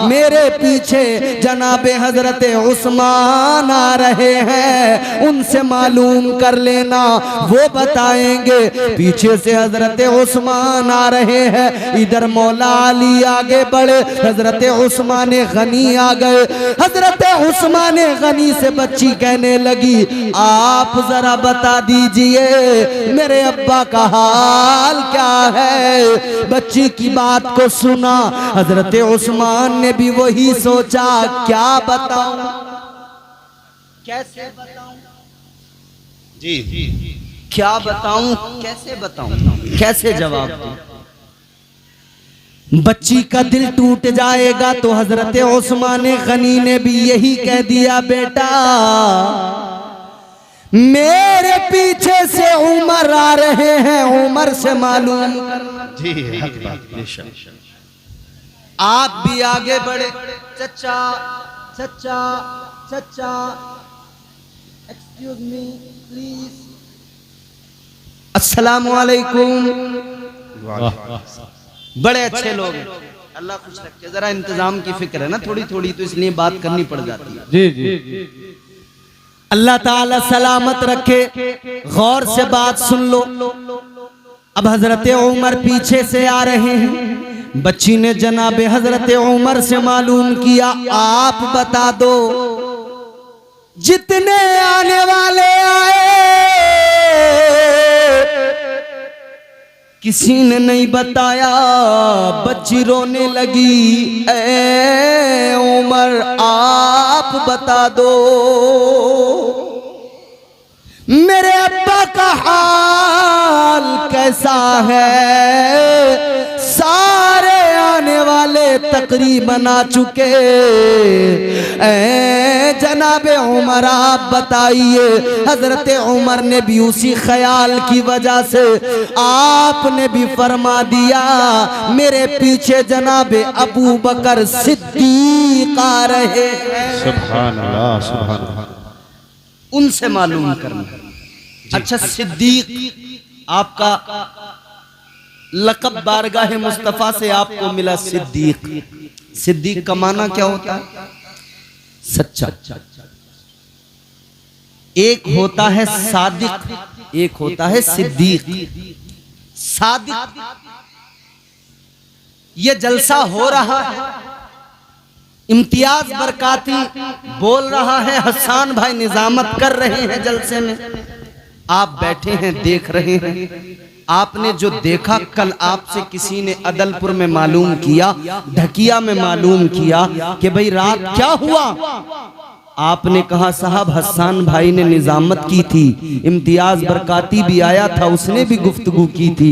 Speaker 1: मेरे पीछे जनाबे हजरत उस्मान आ रहे हैं, उनसे मालूम कर लेना, वो बताएंगे। पीछे से हजरत उस्मान आ रहे हैं, इधर मौला अली आगे बढ़े, हजरत उस्मान गनी आ गए। हजरत उस्मान गनी से बच्ची कहने लगी आप जरा बता दीजिए मेरे अब्बा का हाल क्या है। बच्ची की बात को सुना, हजरत उस्मान ने भी वही सोचा क्या बताऊं, कैसे बताऊं,
Speaker 2: जी
Speaker 1: क्या बताऊं, कैसे बताऊं, कैसे जवाब दूं। बच्ची का दिल टूट जाएगा। तो हजरत उस्मान गनी ने भी यही कह दिया बेटा मेरे पीछे से उमर आ रहे हैं, उमर से मालूम करना।
Speaker 2: जी हक बात, बेशक।
Speaker 1: आप भी आगे बढ़े, चचा चचा चचा एक्सक्यूज मी प्लीज, अस्सलाम वालेकुम। बड़े अच्छे लोग हैं, अल्लाह खुश रखे। जरा इंतजाम की फिक्र है ना थोड़ी थोड़ी, तो इसलिए बात करनी पड़ जाती है।
Speaker 3: जी जी
Speaker 1: अल्लाह ताला सलामत रखे। गौर से बात सुन लो। अब हजरत उमर पीछे से आ रहे हैं। बच्ची ने जनाबे हजरत उमर से मालूम किया आप बता दो जितने आने वाले आए किसी ने नहीं बताया, बच्ची रोने लगी, ऐ उमर आप बता दो मेरे अब्बा का हाल कैसा है। सारे आने वाले तकरीबन आ चुके, ऐ जनाबे उमर आप बताइए। हजरत उमर ने भी उसी ख्याल की वजह से आपने भी फरमा दिया, मेरे पीछे जनाबे अबू बकर सिद्दीक आ रहे हैं।
Speaker 2: सुभान अल्लाह, सुभान अल्लाह।
Speaker 1: उनसे मालूम करना। अच्छा, सिद्दीक आपका लक़ब बारगाह मुस्तफ़ा से आपको मिला सिद्दीक। सिद्दीक का माना क्या होता है? सच्चा। एक होता है सादिक, एक होता है सिद्दीक। सादिक, ये जलसा हो रहा है, इम्तियाज बरकाती बोल रहा है, हसन भाई निजामत कर रहे हैं जलसे में, आप बैठे हैं देख रहे हैं। आपने जो देखा, कल आपसे किसी ने अदलपुर में मालूम किया, ढकिया में मालूम किया कि भाई रात क्या हुआ, आपने कहा साहब हसन भाई ने निजामत की थी, इम्तियाज बरकाती भी आया था, उसने भी गुफ्तगू की थी,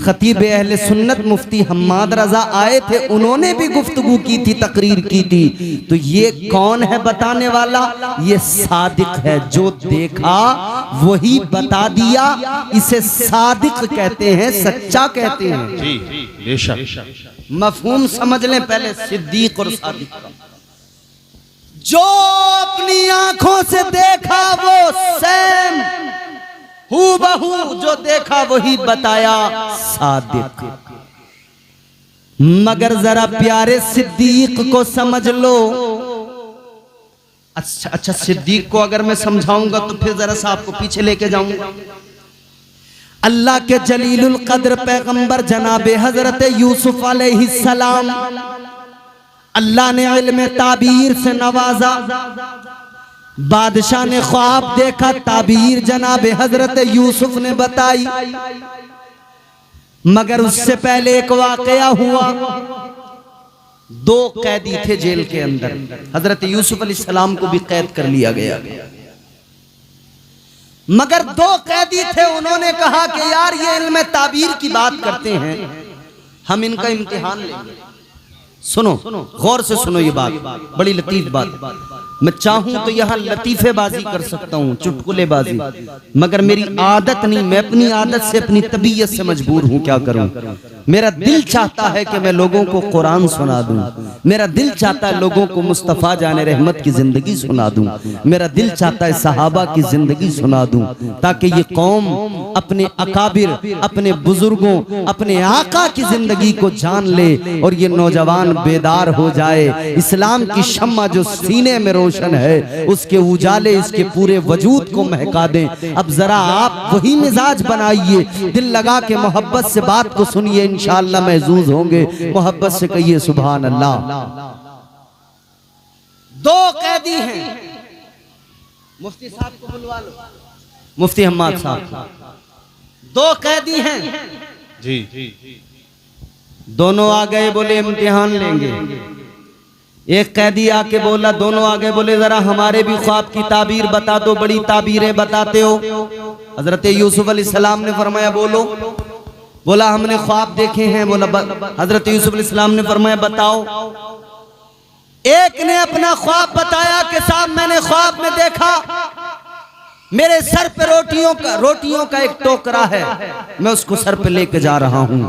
Speaker 1: खतीब अहले सुन्नत मुफ्ती हम्माद रजा आए थे, उन्होंने भी गुफ्तगू की थी, तकरीर की थी। तो ये कौन है बताने वाला? ये सादिक है, जो देखा वही बता दिया, इसे सादिक कहते हैं, सच्चा कहते हैं।
Speaker 2: जी, बेशक।
Speaker 1: मफहूम समझ लें पहले सिद्दीक और सादिक का। जो अपनी आंखों से देखा वो सेम हूबहू जो देखा वही बताया, सादिक। मगर जरा प्यारे सिद्दीक को समझ लो। अच्छा, सिद्दीक को अगर मैं समझाऊंगा तो फिर जरा सा आपको पीछे लेके जाऊंगा। अल्लाह के जलीलुल कद्र पैगंबर जनाबे हजरत यूसुफ अलैहिस्सलाम, अल्लाह ने इल्म ताबीर से नवाजा, बादशाह ने ख्वाब देखा, ताबीर जनाब हजरत यूसुफ ने बताई। मगर उससे पहले एक वाकया हुआ। दो कैदी थे जेल के अंदर, हजरत यूसुफ अलैहिस्सलाम को भी कैद कर लिया गया। मगर दो कैदी थे, उन्होंने कहा कि यार ये इल्म ताबीर की बात करते हैं, हम इनका इम्तिहान लेंगे। सुनो, गौर से सुनो, ये बात बड़ी लतीफ बात। मैं चाहूं तो यहां लतीफेबाजी कर सकता हूं, चुटकुलेबाजी, मगर मेरी आदत नहीं, मैं अपनी आदत से, अपनी तबीयत से मजबूर हूं। क्या करूं? मेरा दिल चाहता है कि मैं लोगों को कुरान सुना दूं, मेरा दिल चाहता है लोगों को मुस्तफ़ा जाने रहमत की जिंदगी सुना दूं, मेरा दिल चाहता है सहाबा की जिंदगी सुना दूं, ताकि ये कौम अपने अकाबिर, अपने बुजुर्गों, अपने आका की जिंदगी को जान ले और ये नौजवान बेदार हो जाए। इस्लाम की शम्मा जो सीने में रोशन है, उसके उजाले इसके पूरे वजूद को महका दें। अब जरा आप वही मिजाज बनाइए, दिल लगा के मोहब्बत से बात को सुनिए, इंशाअल्लाह महजूज होंगे। मोहब्बत से कहिए सुभान अल्लाह। दो कैदी हैं, मुफ्ती साहब को बुलवा लो, मुफ्ती हम्माद साहब। दो कैदी हैं
Speaker 2: जी,
Speaker 1: दोनों आ गए, बोले इम्तिहान लेंगे। एक कैदी आके बोला, दोनों आ गए, बोले जरा हमारे भी ख्वाब की ताबीर बता दो, बड़ी ताबीरें बताते हो। हजरत यूसुफ अलैहिस्सलाम ने फरमाया बोलो। बोला हमने ख्वाब देखे हैं। बोला हजरत यूसुफ अलैहिस्सलाम ने फरमाया बताओ। एक ने अपना ख्वाब बताया कि साहब मैंने ख्वाब में देखा मेरे सर पे रोटियों का एक टोकरा है, मैं उसको सर पे लेके जा रहा हूं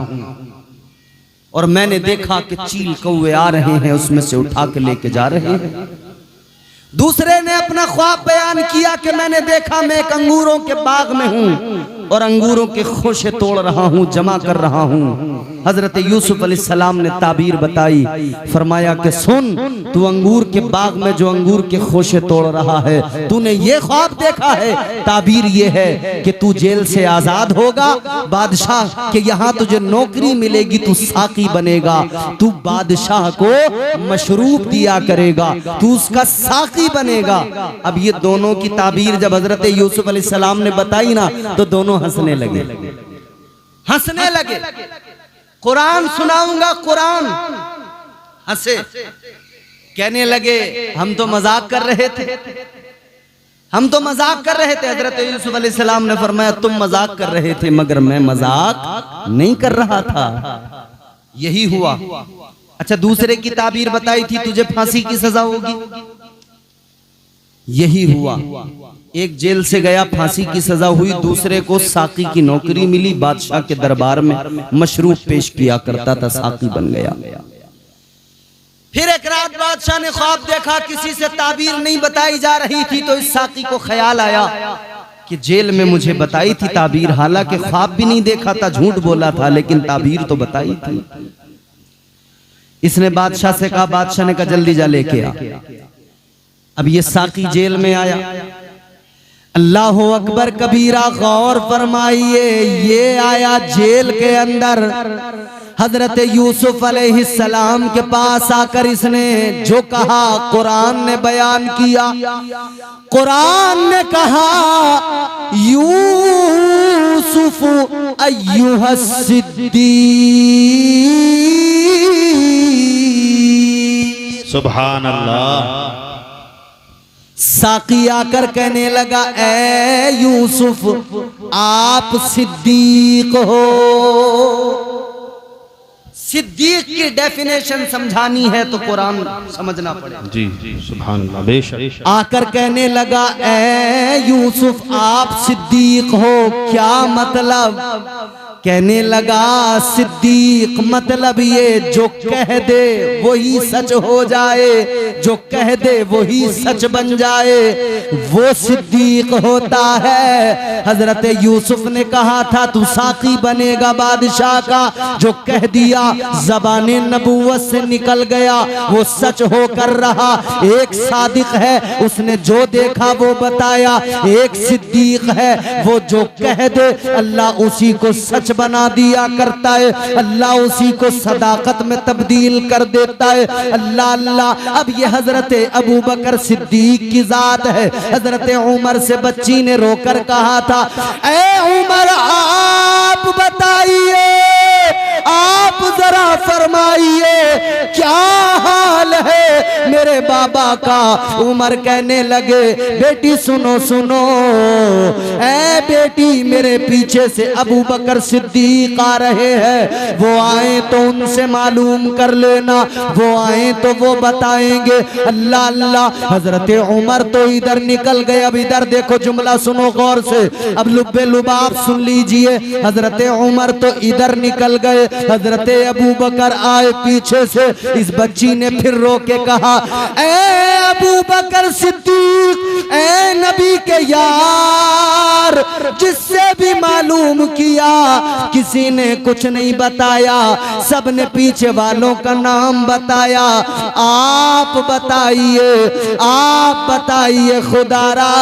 Speaker 1: और मैंने देखा कि चील कौवे आ रहे हैं, उसमें से उठा के लेके जा रहे हैं। दूसरे ने अपना ख्वाब बयान किया कि मैंने देखा मैं एक अंगूरों के बाग में हूं और अंगूरों के खोशे तोड़ रहा हूं, जमा कर रहा हूं। हजरत यूसुफ अलैहिस्सलाम ने ताबीर बताई, फरमाया कि सुन, तू अंगूर के बाग में जो अंगूर के खोशे तोड़ रहा है, तूने ये ख्वाब देखा है। ताबीर ये है कि तू जेल से आजाद होगा, बादशाह के यहाँ तुझे नौकरी मिलेगी, तू साकी बनेगा, तू बादशाह को मशरूब दिया करेगा, तू उसका साकी बनेगा। अब ये दोनों की ताबीर जब हजरत यूसुफ अलैहिस्सलाम ने बताई ना, तो दोनों हंसने लगे। हंसने लगे। कुरान सुनाऊंगा, कुरान। हंसे, कहने लगे हम तो मजाक कर रहे थे, हम तो मजाक कर रहे थे। हजरत यूसुफ अलैहिस्सलाम ने फरमाया तुम मजाक कर रहे थे मगर मैं मजाक नहीं कर रहा था। यही हुआ। अच्छा, दूसरे की ताबीर बताई थी तुझे फांसी की सजा होगी, यही हुआ। एक जेल से गया, फांसी की सजा हुई, दूसरे को साकी की नौकरी मिली, बादशाह के दरबार में मशरूब पेश किया करता था, साकी बन गया। फिर एक रात बादशाह ने ख्वाब देखा, किसी से ताबीर नहीं बताई जा रही थी, तो इस साकी को ख्याल आया कि जेल में मुझे बताई थी ताबीर, हालांकि ख्वाब भी नहीं देखा था, झूठ बोला था, लेकिन ताबीर तो बताई थी। इसने बादशाह से कहा, बादशाह ने कहा जल्दी जा लेके आ। अब ये साकी जेल में आया। अल्लाह अकबर कबीरा, गौर फरमाइए, ये आया जेल के अंदर। हजरत यूसुफ अलैहिस्सलाम के पास आकर इसने जो कहा कुरान ने बयान किया। कुरान ने कहा, यूसुफ अय्युहा सिद्दीक।
Speaker 2: सुभान अल्लाह।
Speaker 1: साकी आकर कहने लगा, ए यूसुफ आप सिद्दीक हो। सिद्दीक की डेफिनेशन समझानी है तो कुरान समझना पड़ेगा।
Speaker 2: जी जी, सुभान अल्लाह, बेशक।
Speaker 1: आकर कहने लगा, ए यूसुफ आप सिद्दीक हो, क्या मतलब? कहने लगा, सिद्दीक मतलब ये जो कह दे वही सच हो जाए, जो कह दे वही सच बन जाए, वो सिद्दीक होता है। हजरत यूसुफ ने कहा था तू साकी बनेगा बादशाह का, जो कह दिया ज़बाने नबूवत से निकल गया, वो सच होकर रहा। एक सादिक है, उसने जो देखा वो बताया। एक सिद्दीक है, वो जो कह दे अल्लाह उसी को सच बना दिया करता है, अल्लाह उसी को सदाकत में तब्दील कर देता है। अल्लाह अल्लाह। अब ये हजरत अबू बकर सिद्दीक की जात है। हजरत उमर से बच्ची ने रोकर कहा था, ए उमर आप बताइए, आप जरा फरमाइए क्या हाल है मेरे बाबा का। उमर कहने लगे, बेटी सुनो सुनो, ए बेटी मेरे पीछे से अबू बकर सिद्दीक आ रहे हैं, वो आए तो उनसे मालूम कर लेना, वो आए तो वो बताएंगे। अल्लाह अल्लाह। हजरत उमर तो इधर निकल गए। अब इधर देखो, जुमला सुनो गौर से, अब लुब्बे लुबाब सुन लीजिए। हजरत उमर तो इधर निकल गए, हजरत अबू बकर आए पीछे से। इस बच्ची ने फिर रो के कहा, ए अबू बकर सिद्दीक, ए नबी के यार, जिससे भी मालूम किया किसी ने कुछ नहीं बताया, सबने पीछे वालों का नाम बताया। आप बताइए, आप बताइए खुदारा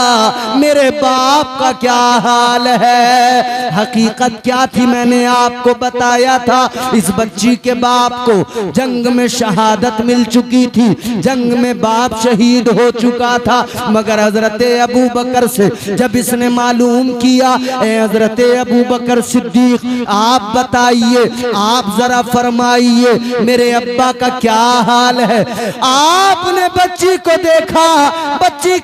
Speaker 1: मेरे बाप का क्या हाल है। हकीकत क्या थी मैंने आपको बताया था। इस बच्ची के बाप को जंग में शहादत मिल चुकी थी, जंग में बाप शहीद हो चुका था। मगर हजरत अबू बकर से जब इसने मालूम किया, ए हजरत अबू बकर सिद्दीक आप बताइए, आप जरा फरमाइए मेरे अब्बा का क्या हाल है। आपने बच्ची को देखा, बच्ची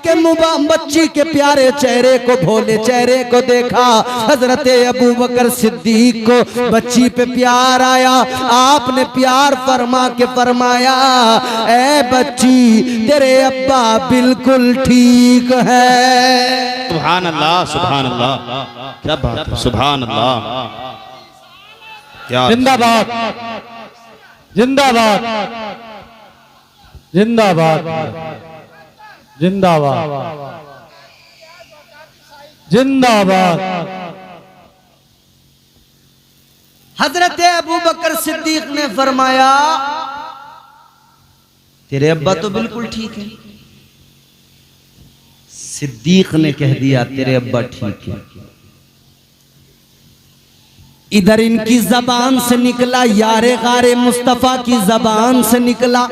Speaker 1: के प्यारे चेहरे को, भोले चेहरे को देखा। हजरत अबू बकर सिद्दीक को बच्ची पे प्यार आया। आपने प्यार फरमा के फरमाया, ए बच्ची तेरे अब्बा बिल्कुल ठीक है।
Speaker 2: सुभान अल्लाह, सुभान अल्लाह, क्या बात है, सुभान अल्लाह। क्या
Speaker 3: जिंदाबाद, जिंदाबाद, जिंदाबाद, जिंदाबाद, जिंदाबाद।
Speaker 1: हजरत अबू बकर सिद्दीक ने फरमाया, तेरे अब्बा तो बिल्कुल ठीक है। सिद्दीक ने कह दिया, तेरे अब्बा ठीक है। इधर इनकी जबान से निकला, यारे गारे मुस्तफा की जबान से निकला।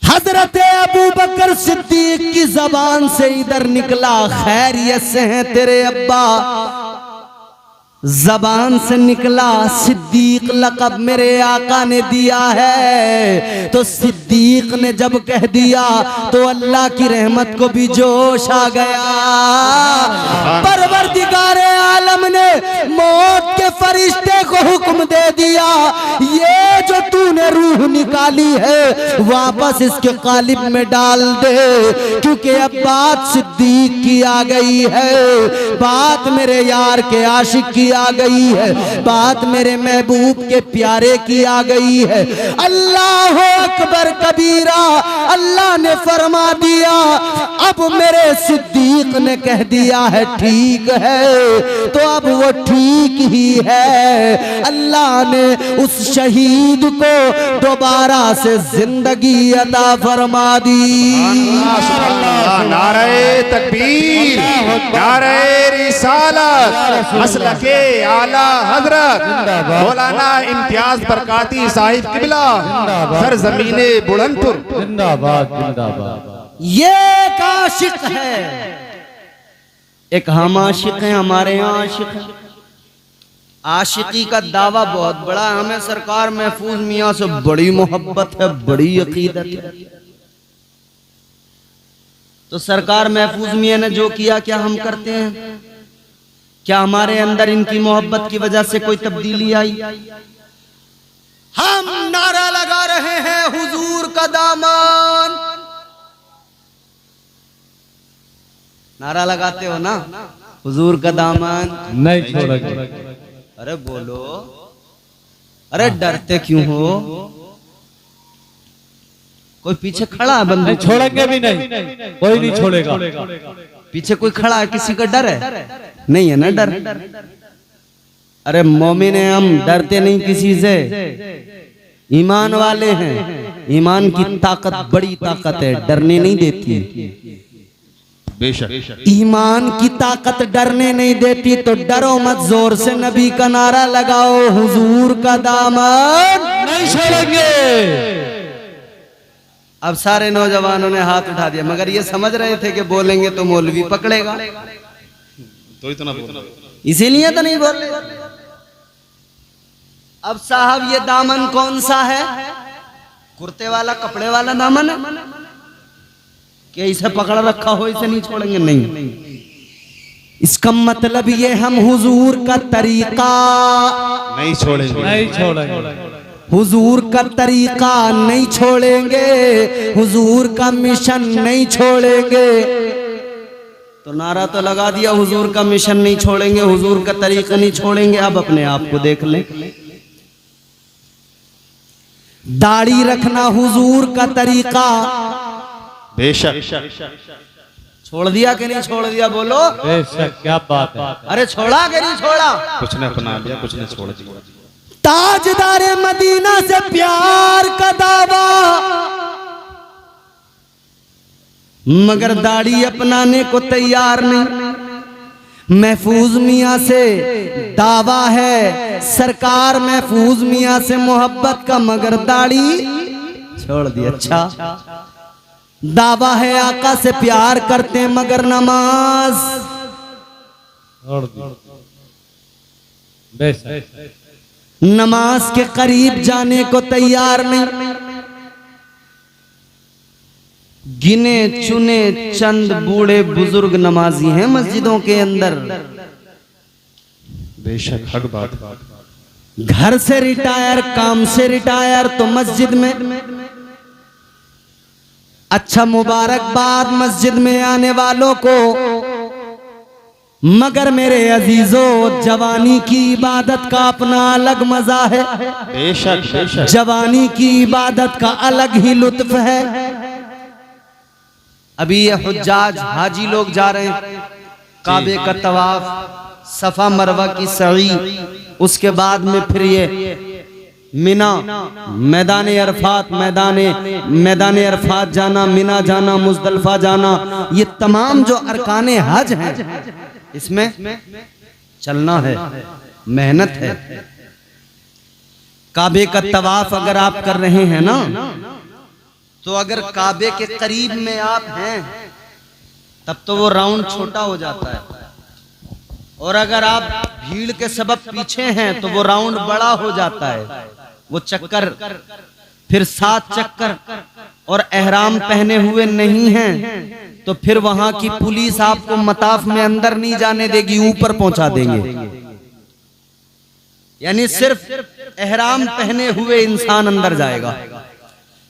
Speaker 1: हजरत अबू बकर सिद्दीक की जबान से इधर निकला, खैरियत से हैं तेरे अब्बा। जबान से निकला सिद्दीक लक़ब मेरे आका ने दिया है। तो सिद्दीक ने जब कह दिया तो अल्लाह की रहमत को भी जोश आ गया। परवरदिगारे आलम ने मौत के फरिश्ते को हुक्म दे दिया, ये जो तूने रूह निकाली है वापस इसके कालिब में डाल दे, क्योंकि अब बात सिद्दीक की आ गई है, बात मेरे यार के आशिक की आ गई है, बात मेरे महबूब के प्यारे की आ गई है। अल्लाह अकबर कबीरा, अल्लाह ने फरमा दिया, अब मेरे सिद्दीक ने कह दिया है ठीक है, तो अब वो ठीक ही है। अल्लाह ने उस शहीद को दोबारा से जिंदगी अता फरमा दी।
Speaker 2: नारे तकबीर, नारे रिसालत, मसलके आला हजरत मौलाना इम्तियाज बरकाती साहिब किबला, सरजमीने बुलंदपुर
Speaker 3: जिंदाबाद जिंदाबाद।
Speaker 1: ये एक आशिक है, एक हम आशिक हैं, हमारे यहाँ आशिक है। आशिकी का दावा बहुत बड़ा है, हमें सरकार महफूज मियाँ से बड़ी मोहब्बत है, बड़ी अकीदत है। तो सरकार महफूज मियाँ ने जो किया क्या हम करते हैं? क्या हमारे अंदर इनकी मोहब्बत की वजह से कोई तब्दीली आई? हम नारा लगा रहे हैं हुजूर का दामन। नारा लगाते हो ना, हुजूर का दामन
Speaker 3: नहीं छोड़ेंगे।
Speaker 1: अरे बोलो, अरे डरते क्यों हो? कोई पीछे खड़ा है बंदूक?
Speaker 3: नहीं छोड़ेंगे भी नहीं, कोई नहीं छोड़ेगा।
Speaker 1: पीछे कोई खड़ा है, किसी का डर है? नहीं है ना डर। अरे मोमिन है हम, डरते नहीं किसी से, ईमान वाले हैं। ईमान की ताकत बड़ी ताकत है, डरने नहीं देती।
Speaker 2: बेशक
Speaker 1: ईमान की ताकत डरने नहीं देती, तो डरो मत, जोर से नबी का नारा लगाओ, हुजूर का दामन
Speaker 3: नहीं छोड़ेंगे।
Speaker 1: अब सारे नौजवानों ने हाथ उठा दिया, मगर ये समझ रहे थे कि बोलेंगे तो मौलवी पकड़ेगा,
Speaker 2: तो इतना बोल,
Speaker 1: इसीलिए तो नहीं बोल रहे। अब साहब ये दामन कौन सा है? कुर्ते वाला, कपड़े वाला दामन है कि इसे पकड़ रखा हो, इसे नहीं छोड़ेंगे? नहीं, इसका मतलब ये हम हुजूर का तरीका
Speaker 2: नहीं छोड़ेंगे,
Speaker 3: नहीं छोड़ेंगे,
Speaker 1: हुजूर का तरीका नहीं छोड़ेंगे, हुजूर का मिशन नहीं छोड़ेंगे। तो नारा तो लगा दिया, हुजूर का मिशन नहीं छोड़ेंगे, हुजूर का तरीका नहीं छोड़ेंगे। अब अपने आप को देख लें, दाढ़ी रखना हुजूर का तरीका,
Speaker 2: बेशक
Speaker 1: छोड़ दिया कि नहीं छोड़ दिया? बोलो
Speaker 3: बेशक, क्या बात है।
Speaker 1: अरे छोड़ा कि नहीं छोड़ा?
Speaker 2: कुछ ने अपना लिया, कुछ ने छोड़ दिया।
Speaker 1: ताजदारे मदीना से प्यार का दावा, मगर दाढ़ी अपनाने को तैयार नहीं। महफूज मियाँ से दावा है, सरकार महफूज मियाँ से मोहब्बत का, मगर दाढ़ी छोड़ दी। अच्छा, दावा है आका से प्यार करते मगर नमाज
Speaker 3: छोड़ दी। बेशक
Speaker 1: नमाज के करीब जाने को तैयार नहीं। गिने चुने चंद बूढ़े बुजुर्ग नमाजी हैं मस्जिदों के अंदर।
Speaker 2: बेशक हक बात।
Speaker 1: घर से रिटायर, काम से रिटायर, तो मस्जिद में। अच्छा, मुबारकबाद मस्जिद में आने वालों को, मगर मेरे अजीजों, जवानी की इबादत का अपना अलग मजा है।
Speaker 2: बेशक बेशक,
Speaker 1: जवानी की इबादत का अलग ही लुत्फ है। अभी ये हुज्जाज हाजी लोग जा रहे हैं, काबे का तवाफ, सफा मरवा की सई, उसके बाद में फिर ये मिना, मैदान अरफात, मैदान अरफात जाना, मिना जाना, मुजदलफा जाना, ये तमाम जो अरकाने हज हैं, इसमें चलना है, मेहनत है। काबे का तवाफ अगर आप कर रहे हैं ना, तो अगर काबे के करीब में आप हैं, तब तो वो राउंड छोटा हो जाता है, और अगर आप भीड़ के सबब पीछे हैं तो वो राउंड बड़ा हो जाता है, वो चक्कर फिर 7 चक्कर, और एहराम पहने हुए नहीं हैं तो फिर वहां की पुलिस आपको मताफ में अंदर नहीं जाने देगी, ऊपर पहुंचा देंगे। यानी सिर्फ एहराम पहने हुए इंसान अंदर जाएगा,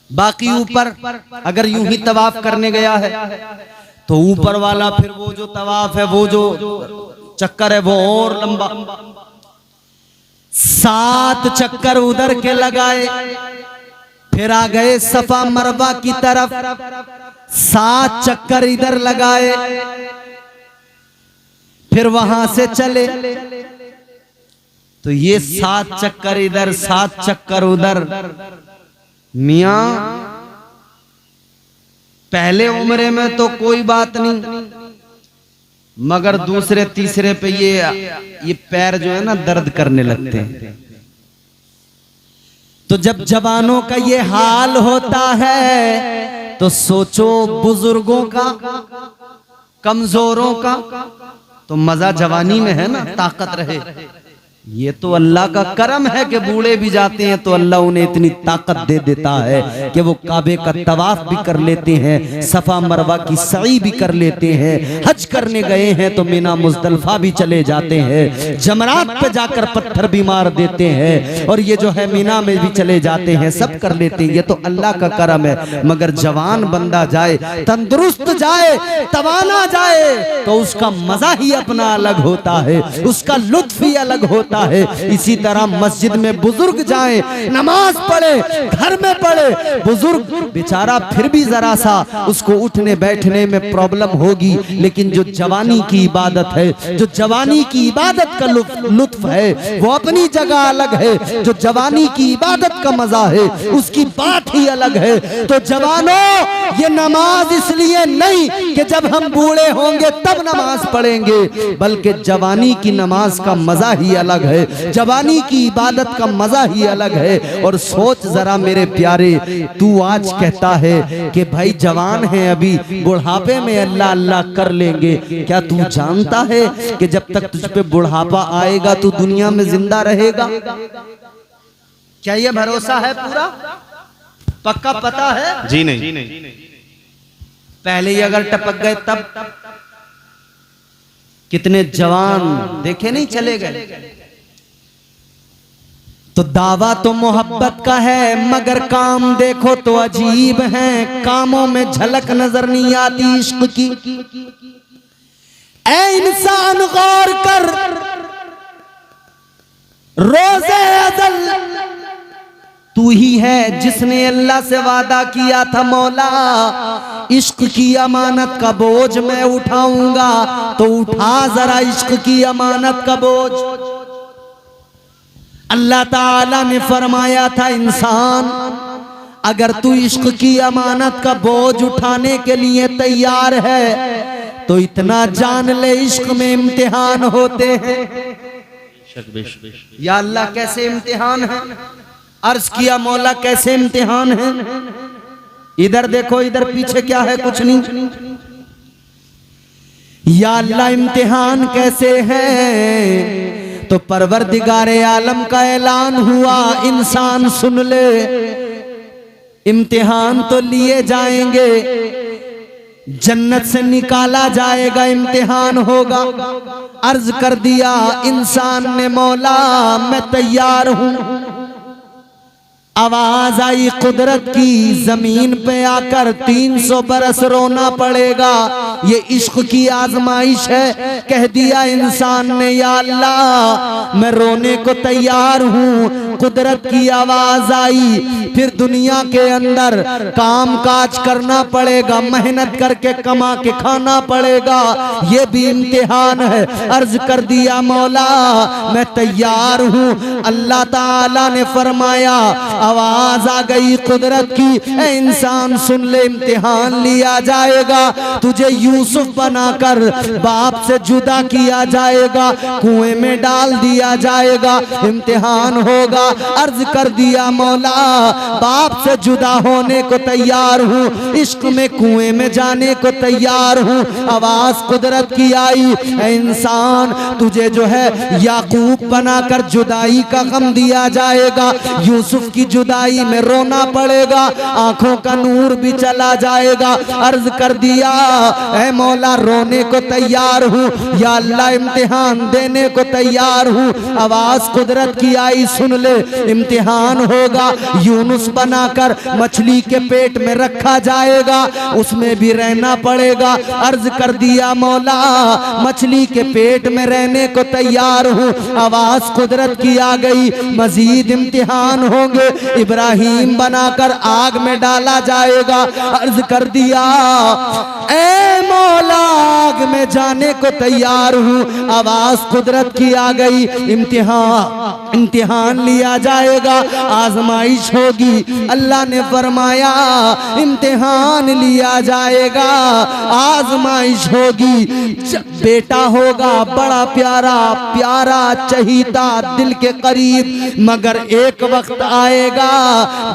Speaker 1: बाकी ऊपर अगर यूं ही तवाफ करने गया है तो ऊपर वाला फिर वो जो तवाफ है, वो जो चक्कर है, वो और लंबा। 7 चक्कर उधर के लगाए, फिर आ गए सफा मरवा की तरफ, 7 चक्कर इधर लगाए, फिर वहां से चले। तो ये 7 चक्कर इधर 7 चक्कर उधर। मियां पहले उम्रे में तो कोई बात नहीं, मगर दूसरे तीसरे पे ये पैर जो है ना दर्द करने लगते हैं। तो जब जवानों का ये हाल होता है तो सोचो बुजुर्गों का, कमजोरों का। तो मजा जवानी में है ना, ताकत रहे। ये तो अल्लाह का करम है कि बूढ़े भी जाते हैं तो अल्लाह उन्हें इतनी ताकत दे देता है कि वो काबे का तवाफ भी कर लेते हैं, सफा मरवा की सई भी कर लेते हैं, हज करने गए हैं तो मीना मुजदलफा भी चले जाते हैं, जमरात पे जाकर पत्थर भी मार देते हैं, और ये जो है मीना में भी चले जाते हैं, सब कर लेते हैं। ये तो अल्लाह का करम है। मगर जवान बंदा जाए, तंदुरुस्त जाए, तवाना जाए तो उसका मजा ही अपना अलग होता है, उसका लुत्फ ही अलग होता है। इसी तरह मस्जिद में बुजुर्ग जाएं, नमाज पढ़े, घर में पढ़े, बुजुर्ग बेचारा फिर भी जरा सा उसको उठने बैठने में प्रॉब्लम होगी, लेकिन जो जवानी की इबादत है, जो जवानी की इबादत का लुत्फ है, वो अपनी जगह अलग है। जो जवानी की इबादत का मजा है उसकी बात ही अलग है। तो जवानों, ये नमाज इसलिए नहीं कि जब हम बूढ़े होंगे तब नमाज पढ़ेंगे, बल्कि जवानी की नमाज का मजा ही अलग है, जवानी की इबादत का मजा ही अलग है। और सोच जरा मेरे प्यारे, तू आज कहता है कि भाई जवान है, अभी बुढ़ापे में अल्लाह अल्लाह कर लेंगे। क्या तू जानता है कि जब तक तुझ पे बुढ़ापा आएगा तू दुनिया में जिंदा रहेगा? क्या ये भरोसा है पूरा पक्का पता है?
Speaker 2: जी नहीं।
Speaker 1: पहले ही अगर टपक गए तब कितने जवान देखे नहीं चले गए। तो दावा तो मोहब्बत का है, मगर काम देखो तो अजीब हैं, कामों में झलक नजर नहीं आती इश्क की। ऐ इंसान गौर कर, रोज़े अज़ल तू ही है जिसने अल्लाह से वादा किया था, मौला इश्क की अमानत का बोझ मैं उठाऊंगा, तो उठा जरा इश्क की अमानत का बोझ। अल्लाह ताला ने फरमाया था, इंसान अगर तू इश्क की अमानत का बोझ उठाने के लिए तैयार है तो इतना जान ले, इश्क में इम्तिहान होते हैं। या अल्लाह कैसे इम्तिहान है? अर्ज किया मौला कैसे इम्तिहान है? इधर देखो, इधर पीछे क्या है? कुछ नहीं। या अल्लाह इम्तिहान कैसे है? तो परवरदिगारे आलम का ऐलान हुआ, इंसान सुन ले, इम्तिहान तो लिए जाएंगे, जन्नत से निकाला जाएगा, इम्तिहान होगा। अर्ज कर दिया इंसान ने, मौला मैं तैयार हूं। आवाज आई कुदरत की, जमीन पे आकर 300 बरस रोना पड़ेगा, ये इश्क की आजमाइश है। कह दिया इंसान ने, या अल्लाह मैं रोने को तैयार हूँ। कुदरत की आवाज आई, फिर दुनिया के अंदर काम काज करना पड़ेगा, मेहनत करके कमा के खाना पड़ेगा, ये भी इम्तिहान है। अर्ज कर दिया मौला मैं तैयार हूँ। अल्लाह ताला ने फरमाया, आवाज आ गई कुदरत की, ए इंसान सुन ले, इम्तिहान लिया जाएगा, तुझे यूसुफ बनाकर बाप से जुदा किया जाएगा, कुएं में डाल दिया जाएगा, इम्तिहान होगा। अर्ज कर दिया मौला बाप से जुदा होने को तैयार हूँ, इश्क में कुएं में जाने को तैयार हूँ। आवाज कुदरत की आई, ऐ इंसान तुझे जो है याकूब बनाकर जुदाई का गम दिया जाएगा, यूसुफ की जुदाई में रोना पड़ेगा, आंखों का नूर भी चला जाएगा। अर्ज कर दिया ऐ मौला रोने को तैयार हूँ, या अल्लाह इम्तिहान देने को तैयार हूँ। आवाज कुदरत की आई, सुन ले इम्तिहान होगा, यूनुस बनाकर मछली के पेट में रखा जाएगा, उसमें भी रहना पड़ेगा। अर्ज कर दिया मौला मछली के पेट में रहने को तैयार हूँ। आवाज कुदरत की आ गई, मजीद इम्तिहान होंगे, इब्राहिम बनाकर आग में डाला जाएगा। अर्ज कर दिया ऐ मौला आग में जाने को तैयार हूँ। आवाज कुदरत की आ गई, इम्तिहान लिया जाएगा, आजमाइश होगी। अल्लाह ने फरमाया इम्तिहान लिया जाएगा, आजमाइश होगी। बेटा होगा बड़ा प्यारा प्यारा चहीता दिल के करीब, मगर एक वक्त आएगा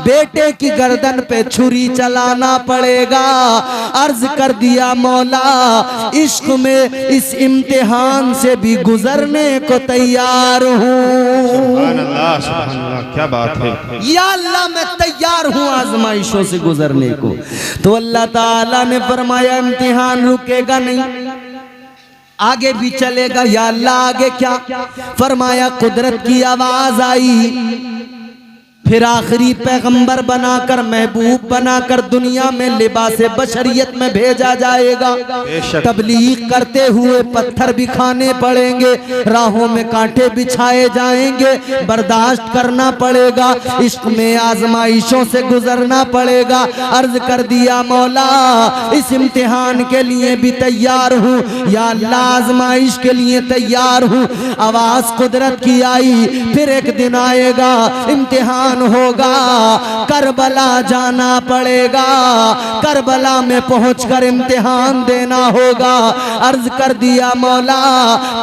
Speaker 1: बेटे की गर्दन पे छुरी चलाना पड़ेगा। अर्ज कर दिया मौला इश्क में इस इम्तिहान से भी गुजरने को तैयार हूँ।
Speaker 2: सुभान अल्लाह, क्या बात है।
Speaker 1: या अल्लाह मैं तैयार हूँ आजमाइशों से गुजरने को। तो अल्लाह ताला ने फरमाया इम्तिहान रुकेगा नहीं, आगे भी चलेगा। या अल्लाह आगे क्या? फरमाया कुदरत की आवाज आई, फिर आखिरी पैगंबर बनाकर महबूब बनाकर दुनिया में लिबासे बशरियत में भेजा जाएगा। तबलीग करते हुए पत्थर भी खाने पड़ेंगे, राहों में कांटे बिछाए जाएंगे, बर्दाश्त करना पड़ेगा, इश्क में आजमाइशों से गुजरना पड़ेगा। अर्ज कर दिया मौला इस इम्तिहान के लिए भी तैयार हूँ, या अल्लाह आजमाइश के लिए तैयार हूँ। आवाज कुदरत की आई, फिर एक दिन आएगा इम्तिहान होगा, करबला जाना पड़ेगा, करबला में पहुंचकर इम्तिहान देना होगा। अर्ज कर दिया मौला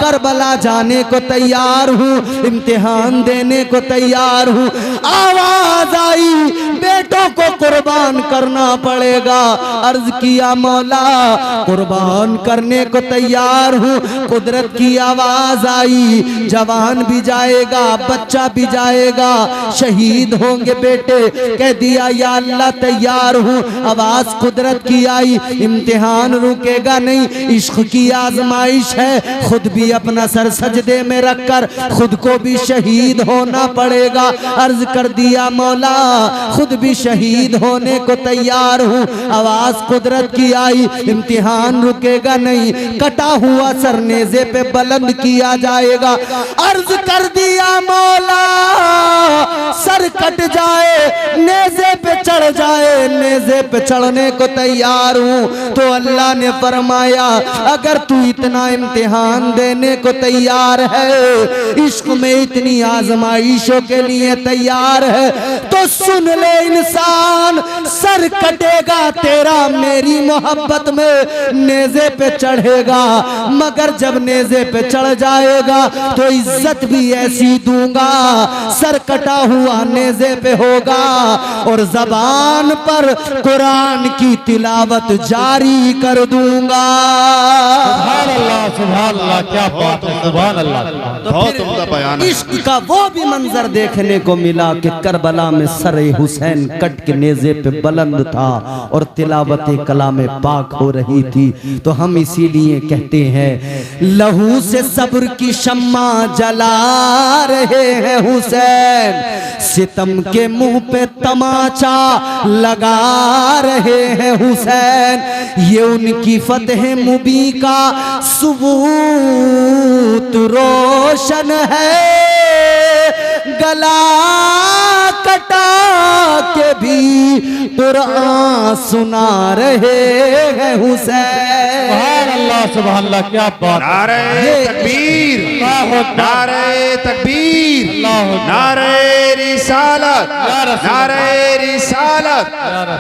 Speaker 1: करबला जाने को तैयार हूँ, इम्तिहान देने को तैयार हूँ। आवाज आई बेटों को कुर्बान करना पड़ेगा। अर्ज किया मौला कुर्बान करने को तैयार हूँ। कुदरत की आवाज आई, जवान भी जाएगा बच्चा भी जाएगा, शहीद होंगे बेटे। कह दिया या अल्लाह तैयार हूँ। आवाज कुदरत की आई, इम्तिहान रुकेगा नहीं, इश्क की आजमाइश है, खुद भी अपना सर सजदे में रखकर खुद को भी शहीद होना पड़ेगा। अर्ज कर दिया मौला खुद भी शहीद होने को तैयार हूँ। आवाज कुदरत की आई, इम्तिहान रुकेगा नहीं, कटा हुआ सर नेज़े पे बुलंद किया जाएगा। अर्ज कर दिया मौला सर कट जाए नेज़े पे चढ़ जाए, नेज़े पे चढ़ने को तैयार हूँ। तो अल्लाह ने फरमाया अगर तू इतना इम्तिहान देने को तैयार है, इश्क में इतनी आजमाइशों के लिए तैयार है, तो सुन ले इंसान सर कटेगा तेरा मेरी मोहब्बत में नेज़े पे चढ़ेगा, मगर जब नेज़े पे चढ़ जाएगा तो इज्जत भी ऐसी दूंगा, सर कटा हुआ नेज़े पे होगा और जबान पर कुरान की तिलावत जारी कर दूंगा।
Speaker 3: सुभान अल्लाह, सुभान अल्लाह, क्या बात है, सुभान अल्लाह।
Speaker 1: तो फिर इश्क का वो भी मंजर देखने को मिला कि करबला में सर हुसैन कट के नेज़े पे बुलंद था और तिलावत कलाम पाक हो रही थी। तो हम इसीलिए कहते हैं लहू से सब्र की शम्मा जला रहे हैं हुसैन, सितम के मुंह पे तमाचा लगा रहे हैं हुसैन, ये उनकी फतह मुबी का सबूत रोशन है, गला कटा के भी कुरान सुना रहे हैं हुसैन।
Speaker 3: सुभान अल्लाह, क्या बात।
Speaker 2: नारे तकबीर, नारे तकबीर, नारे रिसालत, नारे रिसालत,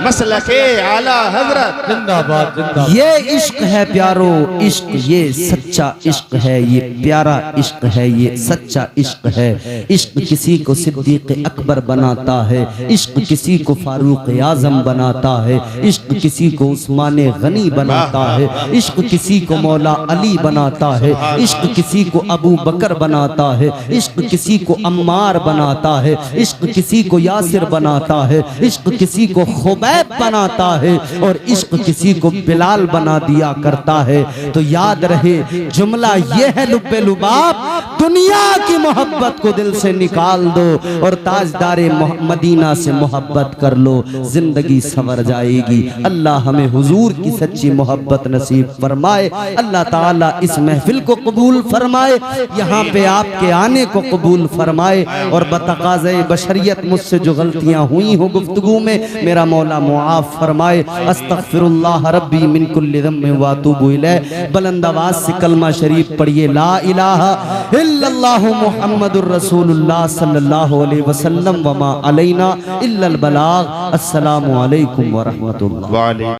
Speaker 2: मसलके आला हजरत।
Speaker 3: जिंदाबाद जिंदाबाद।
Speaker 1: ये इश्क है प्यारो, इश्क ये सच्चा इश्क है, ये प्यारा इश्क है, ये सच्चा इश्क है। इश्क किसी को सिद्दीक अकबर बनाता है, इश्क किसी को फारूक आजम बनाता है, इश्क किसी को उस्मान गनी बनाता है, इश्क किसी को मौला अली बनाता है, इश्क किसी को अबू बकर बनाता है, इश्क किसी को अम्मार बनाता है, इश्क किसी को यासिर बनाता है, इश्क किसी को खुबैब बनाता है, और इश्क किसी को बिलाल बना दिया करता है। तो याद रहे जुमला ये है लुब्बे लुबाब, दुनिया की मोहब्बत को दिल से निकाल दो और ताजदारे मदीना से मोहब्बत कर लो, जिंदगी संवर जाएगी। अल्लाह हमें हुजूर की सच्ची मोहब्बत नसीब फरमाए। अल्लाह ताला इस महफिल को कबूल फरमाए, यहाँ पे आपके आने को कबूल फरमाए, और बतकाज़े बशरियत मुझसे जो गलतियाँ हुई हो गुफ्तगू में, मेरा मौला मुआफ़ फरमाए। अस्तग़फिरुल्लाह रब्बी मिन कुल्लि ज़म्बिन व अतूबु इलैह। बुलंद आवाज़ से कलमा शरीफ पढ़िए, ला इलाहा इल्लल्लाहु मुहम्मदुर रसूलुल्लाह सल्लल्लाहु अलैहि वसल्लम व मा अलैना इल्लल बलाग। अस्सलामु अलैकुम व रहमतुल्लाह।